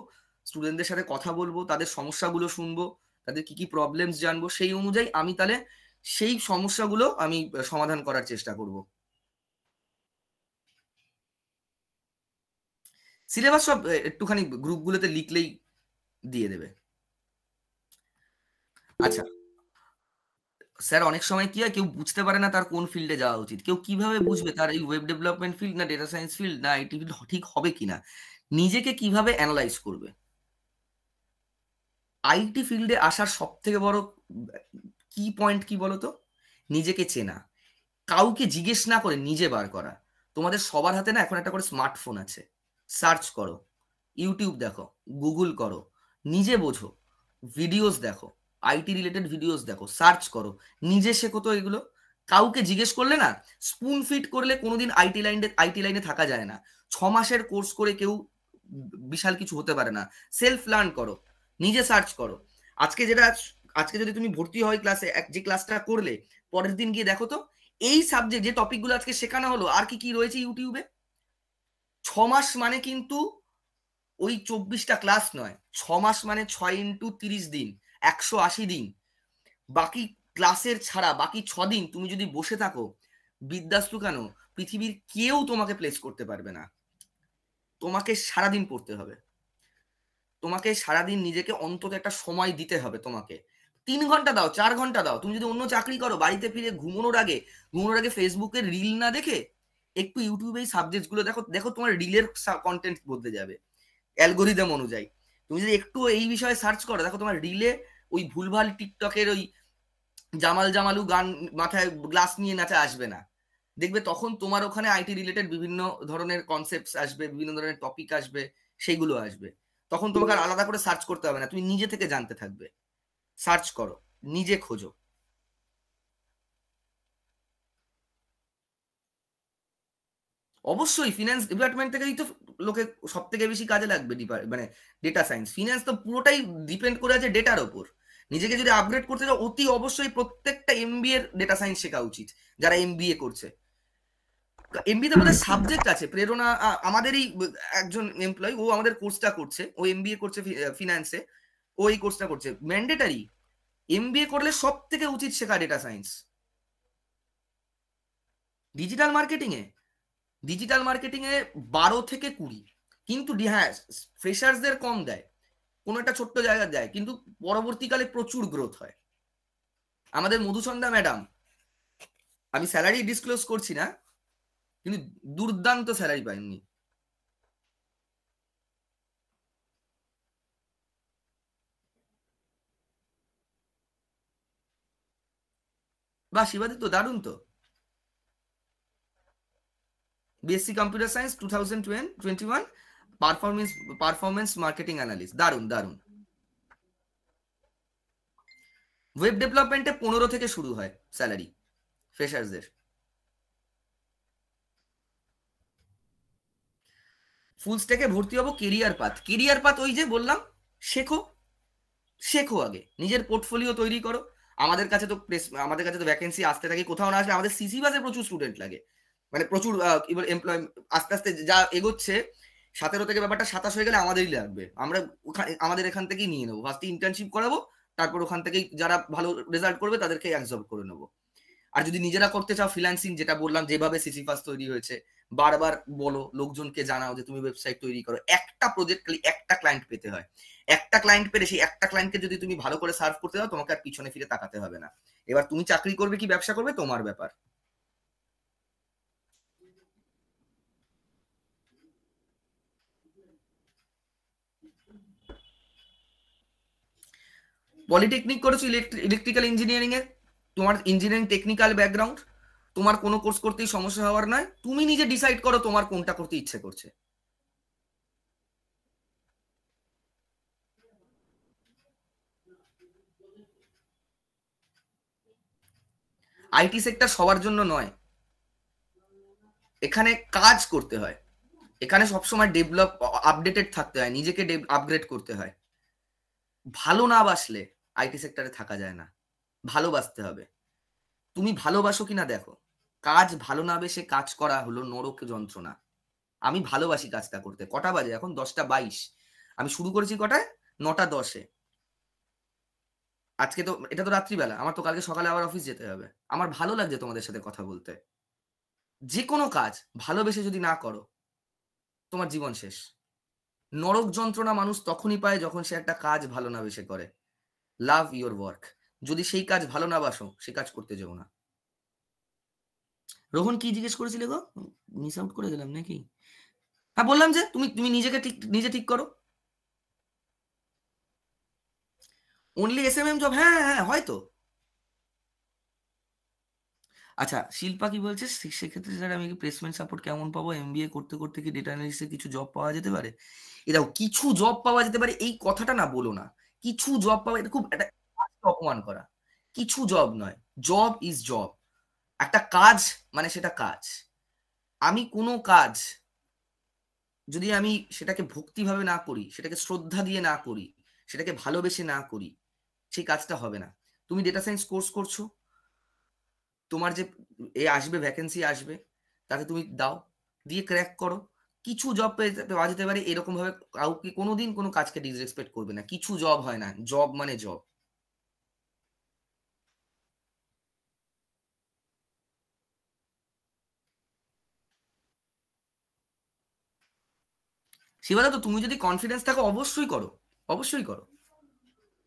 স্টুডেন্টদের সাথে কথা বলবো, তাদের সমস্যাগুলো শুনবো, তাদের কি কি প্রবলেমস জানবো, সেই অনুযায়ী আমি তাহলে সেই সমস্যাগুলো আমি সমাধান করার চেষ্টা করব। সিলেবাস সব একটুখানি গ্রুপগুলোতে লিখলেই দিয়ে দেবে। আচ্ছা স্যার, অনেক সময় কি হয় কেউ বুঝতে পারে না তার কোন ফিল্ডে যাওয়া উচিত। কেউ কিভাবে বুঝবে তার এই ওয়েব ডেভেলপমেন্ট ফিল্ড না ডেটা সায়েন্স ফিল্ড না আইটি ফিল্ড ঠিক হবে কিনা? নিজেকে কিভাবে অ্যানালাইজ করবে? আইটি ফিল্ডে আসার সব থেকে বড় কি পয়েন্ট কি বলতো? নিজেকে চেনা, কাউকে জিজ্ঞেস না করে নিজে বার করা। তোমাদের সবার হাতে না এখন একটা করে স্মার্টফোন আছে। সার্চ করো, ইউটিউব দেখো, গুগল করো, নিজে বোঝো, ভিডিওস দেখো, আইটি রিলেটেড ভিডিওস দেখো, সার্চ করো, নিজে শেখো। তো এগুলো কাউকে জিজ্ঞেস করলে না, স্পুন ফিট করলে কোনোদিন আইটি লাইনে থাকা যায় না। 6 মাসের কোর্স করে কেউ বিশাল কিছু হতে পারে না। সেলফ লার্ন করো, নিজে সার্চ করো। আজকে যেটা, আজকে যদি তুমি ভর্তি হয় ক্লাসে, যে ক্লাসটা করলে পরের দিন গিয়ে দেখো তো এই সাবজেক্ট যে টপিকগুলো আজকে শেখানো হলো আর কি কি রয়েছে ইউটিউবে। 6 মাস মানে কিন্তু ওই 24টা ক্লাস নয়, 6 মাস মানে 6 × 30 দিন, 180 দিন। বাকি ক্লাসের ছাড়া বাকি 6 দিন তুমি যদি বসে থাকো, বিদ্যাস্তু কেন, পৃথিবীর কেউ তোমাকে প্লেস করতে পারবে না। তোমাকে সারাদিন পড়তে হবে। তোমাকে সারাদিন নিজেকে অন্তত একটা সময় দিতে হবে। তোমাকে 3 ঘন্টা দাও, 4 ঘন্টা দাও। তুমি যদি অন্য চাকরি করো, বাড়িতে ফিরে ঘুমানোর আগে ফেসবুকের রিল না দেখে একটু ইউটিউবে এই সাবজেক্ট গুলো দেখো। দেখো তোমার রিলের কন্টেন্ট বদলে যাবে অ্যালগোরিদম অনুযায়ী। তুমি যদি একটু এই বিষয়ে সার্চ করো, দেখো তোমার রিলে ওই ভুলভাল টিকটকের ওই জামাল জামালু গান মাথায় গ্লাস নিয়ে নাচা আসবে না। দেখবে তখন তোমার ওখানে আইটি রিলেটেড বিভিন্ন ধরনের কনসেপ্ট আসবে, বিভিন্ন ধরনের টপিক আসবে, সেইগুলো আসবে। তখন তোমাকে আর আলাদা করে সার্চ করতে হবে না, তুমি নিজে থেকে জানতে থাকবে। সার্চ করো, নিজে খোঁজো। অবশ্যই ফিনান্স ডিপার্টমেন্ট থেকেই তো লোকে সব থেকে বেশি কাজে লাগবে। মানে ডেটা সায়েন্স, ফিনান্স তো পুরোটাই ডিপেন্ড করে আছে ডেটার ওপর। নিজেকে যদি আপগ্রেড করতে চাও, অতি অবশ্যই প্রত্যেকটা এমবিএ এর ডেটা সায়েন্স শেখা উচিত যারা এমবিএ করছে। এমবিএ তে বোধহয় সাবজেক্ট আছে প্রেরণা, আমাদেরই একজন এমপ্লয়ি, ও আমাদের কোর্সটা করছে, ও এমবিএ করছে ফিনান্সে, ও এই কোর্সটা করছে। ম্যান্ডেটারি এমবিএ করলে সব থেকে উচিত শেখা ডেটা সায়েন্স। ডিজিটাল মার্কেটিং এ ডিজিটাল মার্কেটিং এ 12 থেকে 20, কিন্তু হ্যাঁ ফ্রেশার্সদের কম দেয়, কোনো একটা ছোট্ট জায়গা দেয়, কিন্তু পরবর্তীকালে প্রচুর গ্রোথ হয়। আমাদের মধুচন্দা ম্যাডাম, আমি স্যালারি ডিসক্লোজ করছি না, কিন্তু দুর্দান্ত স্যালারি পাইনি। বাহ, শিবাদি তো দারুণ তো। BSc computer science 2021, performance performance marketing analyst, দারুণ দারুণ। ওয়েব ডেভেলপমেন্টে 15 থেকে শুরু হয় স্যালারি ফ্রেশার্সদের। ফুল স্ট্যাকে ভর্তি হবো, কেরিয়ার পাথ ওই যে বললাম, শেখো। শেখো আগে, নিজের পোর্টফোলিও তৈরি করো। আমাদের কাছে তো ভ্যাকেন্সি আসতে থাকে, কোথাও না আসলে আমাদের সিসি বাসে প্রচুর স্টুডেন্ট লাগে, মানে প্রচুর এমপ্লয়। আস্তে আস্তে যা এগোচ্ছে, 17 থেকে ব্যাপারটা 27 হয়ে গেলে আমাদেরই লাগবে। আমরা আমাদের এখান থেকেই নিয়ে নেবো, ফার্স্টে ইন্টার্নশিপ করাবো, তারপর ওখান থেকেই যারা ভালো রেজাল্ট করবে তাদেরকে অ্যাবজর্ব করে নেবো। আর যদি নিজেরা করতে চাও ফ্রিল্যান্সিং, যেটা বললাম, যেভাবে সিসিফাস তৈরি হয়েছে, বারবার বলো, লোকজনকে জানাও যে তুমি ওয়েবসাইট তৈরি করো। একটা প্রজেক্ট খালি একটা ক্লায়েন্ট পেতে হয়, একটা ক্লায়েন্ট পেলে সেই একটা ক্লায়েন্টকে যদি তুমি ভালো করে সার্ভ করতে দাও, তোমাকে আর পিছনে ফিরে তাকাতে হবে না। এবার তুমি চাকরি করবে কি ব্যবসা করবে, তোমার ব্যাপার। পলিটেকনিক করেছো, ইলেকট্রিক্যাল ইঞ্জিনিয়ারিং এ, তোমার ইঞ্জিনিয়ারিং টেকনিক্যাল ব্যাকগ্রাউন্ড, তোমার কোনো কোর্স করতেই সমস্যা হওয়ার নয়। তুমি নিজে ডিসাইড করো তোমার কোনটা করতে ইচ্ছে করছে। আইটি সেক্টর সবার জন্য নয়, এখানে কাজ করতে হয়, এখানে সবসময় ডেভেলপ, আপডেটেড থাকতে হয়, নিজেকে আপগ্রেড করতে হয়। ভালো না বাসলে আইটি সেক্টরে থাকা যায় না, ভালোবাসতে হবে। তুমি ভালোবাসো কিনা দেখো। কাজ ভালো না বেসে কাজ করা হলো নরক যন্ত্রণা। আমি ভালোবাসি কাজটা করতে। কটা বাজে এখন? 10টা 22। আমি শুরু করেছি কটায়? 9টা 10-এ। আজকে তো এটা তো রাত্রিবেলা, আমার তো কালকে সকালে আবার অফিস যেতে হবে। আমার ভালো লাগছে তোমাদের সাথে কথা বলতে। যে কোনো কাজ ভালোবেসে যদি না করো, তোমার জীবন শেষ। নরক যন্ত্রণা মানুষ তখনই পায় যখন সে একটা কাজ ভালো না বেসে করে। লাভ ইওর ওয়ার্ক। যদি সেই কাজ ভালো না বাসো, সে কাজ করতে যেও না। রোহন কি জিজ্ঞেস করেছিলে গো? মিস আউট করে দিলাম নাকি? হ্যাঁ, বললাম যে তুমি তুমি নিজে ঠিক করো। অনলি এসএমএম জব, হ্যাঁ হ্যাঁ হ্যাঁ, হয়তো। আচ্ছা, শিল্পা কি বলছে, সেক্ষেত্রে স্যার আমি কি প্লেসমেন্ট সাপোর্ট কেমন পাবো? এমবিএ করতে করতে কি ডেটা অ্যানালিস্টে কিছু জব পাওয়া যেতে পারে? এরাও কিছু জব পাওয়া যেতে পারে, এই কথাটা না বলো না। কিছু জব পাওয়া, এটা খুব একটা অপমান করা। কিছু জব নয়, জব ইজ জব। একটা কাজ মানে সেটা কাজ। আমি কোনো কাজ যদি আমি সেটাকে ভক্তিভাবে না করি, সেটাকে শ্রদ্ধা দিয়ে না করি, সেটাকে ভালোবেসে না করি, সেই কাজটা হবে না। তুমি ডেটা সায়েন্স কোর্স করছো, তোমার যে আসবে ভ্যাকেন্সি আসবে, তাতে তুমি দাও, দিয়ে ক্র্যাক করো। কিছু জব পাওয়া যেতে পারে, এরকম ভাবে কাউকে কোনোদিন কোনো কাজকে ডিসরেসপেক্ট করবে না। কিছু জব হয় না, জব মানে জব। শিবাদা, তো তুমি যদি কনফিডেন্স থাকো অবশ্যই করো। অবশ্যই করো।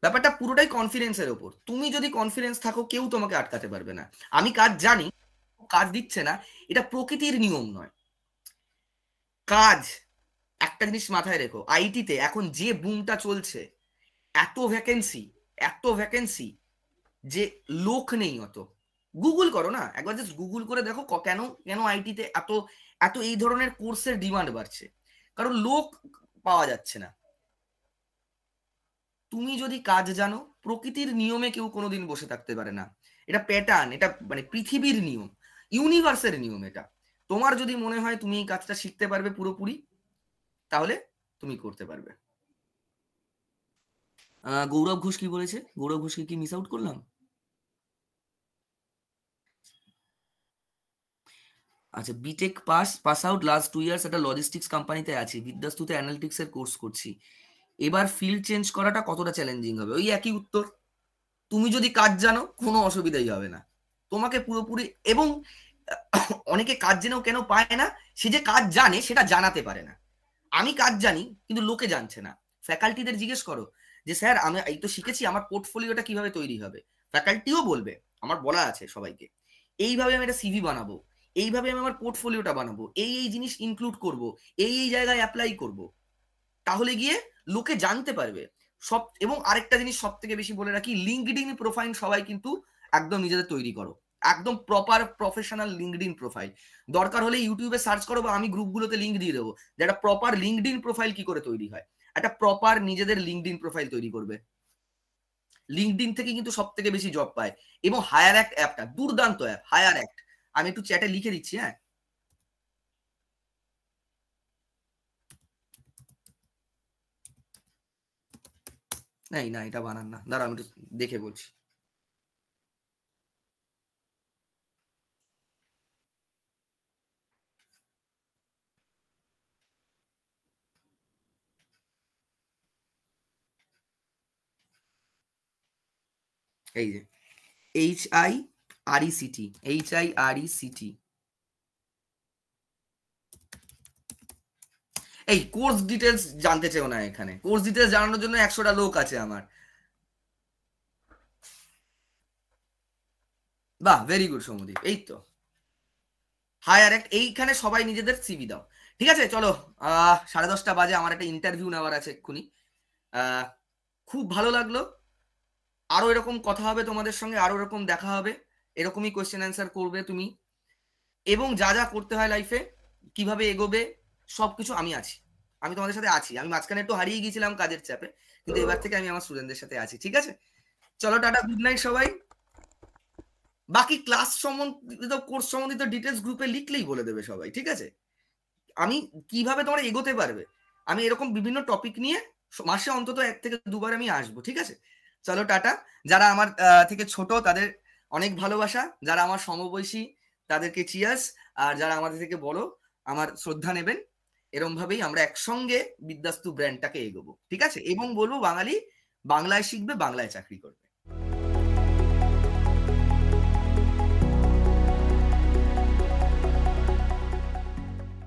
ব্যাপারটা পুরোটাই কনফিডেন্সের ওপর। তুমি যদি কনফিডেন্স থাকো, কেউ তোমাকে আটকাতে পারবে না। আমি কাজ জানি, কাজ দিচ্ছে না, এটা প্রকৃতির নিয়ম নয়। কাজ, একটা জিনিস মাথায় রেখো, আইটিতে এখন যে বুমটা চলছে, এত ভ্যাকেন্সি, এত ভ্যাকেন্সি, যে লোক নেই অত। গুগল করো না একবার, জাস্ট গুগল করে দেখো কেন কেন আইটিতে এত এত এই ধরনের কোর্সের ডিমান্ড বাড়ছে। কারণ লোক পাওয়া যাচ্ছে না। তুমি যদি কাজ জানো, প্রকৃতির নিয়মে কেউ কোনোদিন বসে থাকতে পারে না। এটা প্যাটার্ন, এটা মানে পৃথিবীর নিয়ম, ইউনিভার্সের নিয়ম এটা। তোমার যদি মনে হয় তুমি এই কাজটা শিখতে পারবে পুরোপুরি, তাহলে তুমি করতে পারবে। গৌরব ঘোষ কি বলেছে? গৌরব ঘোষকে কি মিস আউট করলাম? আচ্ছা, BTech pass out, last 2 years একটা লজিস্টিক্স কোম্পানিতে আছি, বিদ্যাস্তুতে অ্যানালিটিক্স এর কোর্স করছি। এবার ফিল্ড চেঞ্জ করাটা কতটা চ্যালেঞ্জিং হবে? ওই একই উত্তর। তুমি যদি কাজ জানো, কোনো অসুবিধাই হবে না তোমাকে পুরোপুরি। এবং অনেকে কাজ জেনেও কেন পায় না? সে যে কাজ জানে সেটা জানাতে পারে না। আমি কাজ জানি কিন্তু লোকে জানছে না। ফ্যাকাল্টিদের জিজ্ঞেস করো যে স্যার আমি এই তো শিখেছি, আমার পোর্টফোলিওটা কিভাবে তৈরি হবে। ফ্যাকাল্টিও বলবে, আমার বলা আছে সবাইকে, এইভাবে আমি একটা সিভি বানাবো, এইভাবে আমি আমার পোর্টফোলিওটা বানাবো, এই এই জিনিস ইনক্লুড করব, এই এই জায়গায় অ্যাপ্লাই করব। তাহলে গিয়ে লোকে জানতে পারবে সব। এবং আরেকটা জিনিস সব থেকে বেশি বলে রাখি, লিঙ্কডইন প্রোফাইল সবাই কিন্তু একদম নিজেদের তৈরি করো, একদম প্রপার প্রফেশনাল লিঙ্কডইন প্রোফাইল। দরকার হলে ইউটিউবে সার্চ করো, বা আমি গ্রুপগুলোতে লিঙ্ক দিয়ে দেবো, যে একটা প্রপার লিঙ্কডইন প্রোফাইল কি করে তৈরি হয়। একটা প্রপার নিজেদের লিঙ্কডইন প্রোফাইল তৈরি করবে। লিঙ্কডইন থেকে কিন্তু সব থেকে বেশি জব পায়। এবং হায়ার অ্যাক্ট অ্যাপটা দুর্দান্ত অ্যাপ, হায়ার অ্যাক্ট। আমি একটু চ্যাটে লিখে দিচ্ছি, হ্যাঁ। না এটা বানান না, দাঁড়া আমি একটু দেখে বলছি। এই যে HIRECT। এই কোর্স ডিটেলস জানতে চাও না? এখানে কোর্স ডিটেলস জানানোর জন্য 100টা লোক আছে আমার। বাহ, ভেরি গুড সৌমদীপ। এই তো হায়ার অ্যাক্ট, এইখানে সবাই নিজেদের সিভি দাও। ঠিক আছে, চলো 10:30 বাজে, আমার একটা ইন্টারভিউ নেওয়ার আছে এক্ষুনি। খুব ভালো লাগলো। আরো এরকম কথা হবে তোমাদের সঙ্গে, আরো এরকম দেখা হবে, এরকমই কোয়েশ্চেন অ্যান্সার করবে তুমি। এবং যা যা করতে হয় লাইফে, কিভাবে এগোবে, সবকিছু আমি আছি। আমি তোমাদের সাথে আছি। আমি মাঝখানে একটু হারিয়ে গিয়েছিলাম কাজের চাপে, কিন্তু এবার থেকে আমি আমার স্টুডেন্টদের সাথে আছি। ঠিক আছে, চলো টাটা, গুড নাইট সবাই। বাকি ক্লাস সম্বন্ধিত, কোর্স সম্বন্ধিত ডিটেলস গ্রুপে লিখলেই বলে দেবে সবাই। ঠিক আছে, আমি কিভাবে তোমরা এগোতে পারবে, আমি এরকম বিভিন্ন টপিক নিয়ে মাসে অন্তত 1 থেকে 2 বার আমি আসবো। ঠিক আছে, চলো টাটা। যারা আমার থেকে ছোট তাদের অনেক ভালোবাসা, যারা আমার সমবয়সী তাদেরকে চিয়ার্স, আর যারা আমাদের থেকে বড় আমার শ্রদ্ধা নেবেন। এরম ভাবেই আমরা একসঙ্গে বিদ্যাস্তু ব্র্যান্ডটাকে এগোবো। ঠিক আছে, এবং বলবো বাঙালি বাংলায় শিখবে, বাংলায় চাকরি করবে।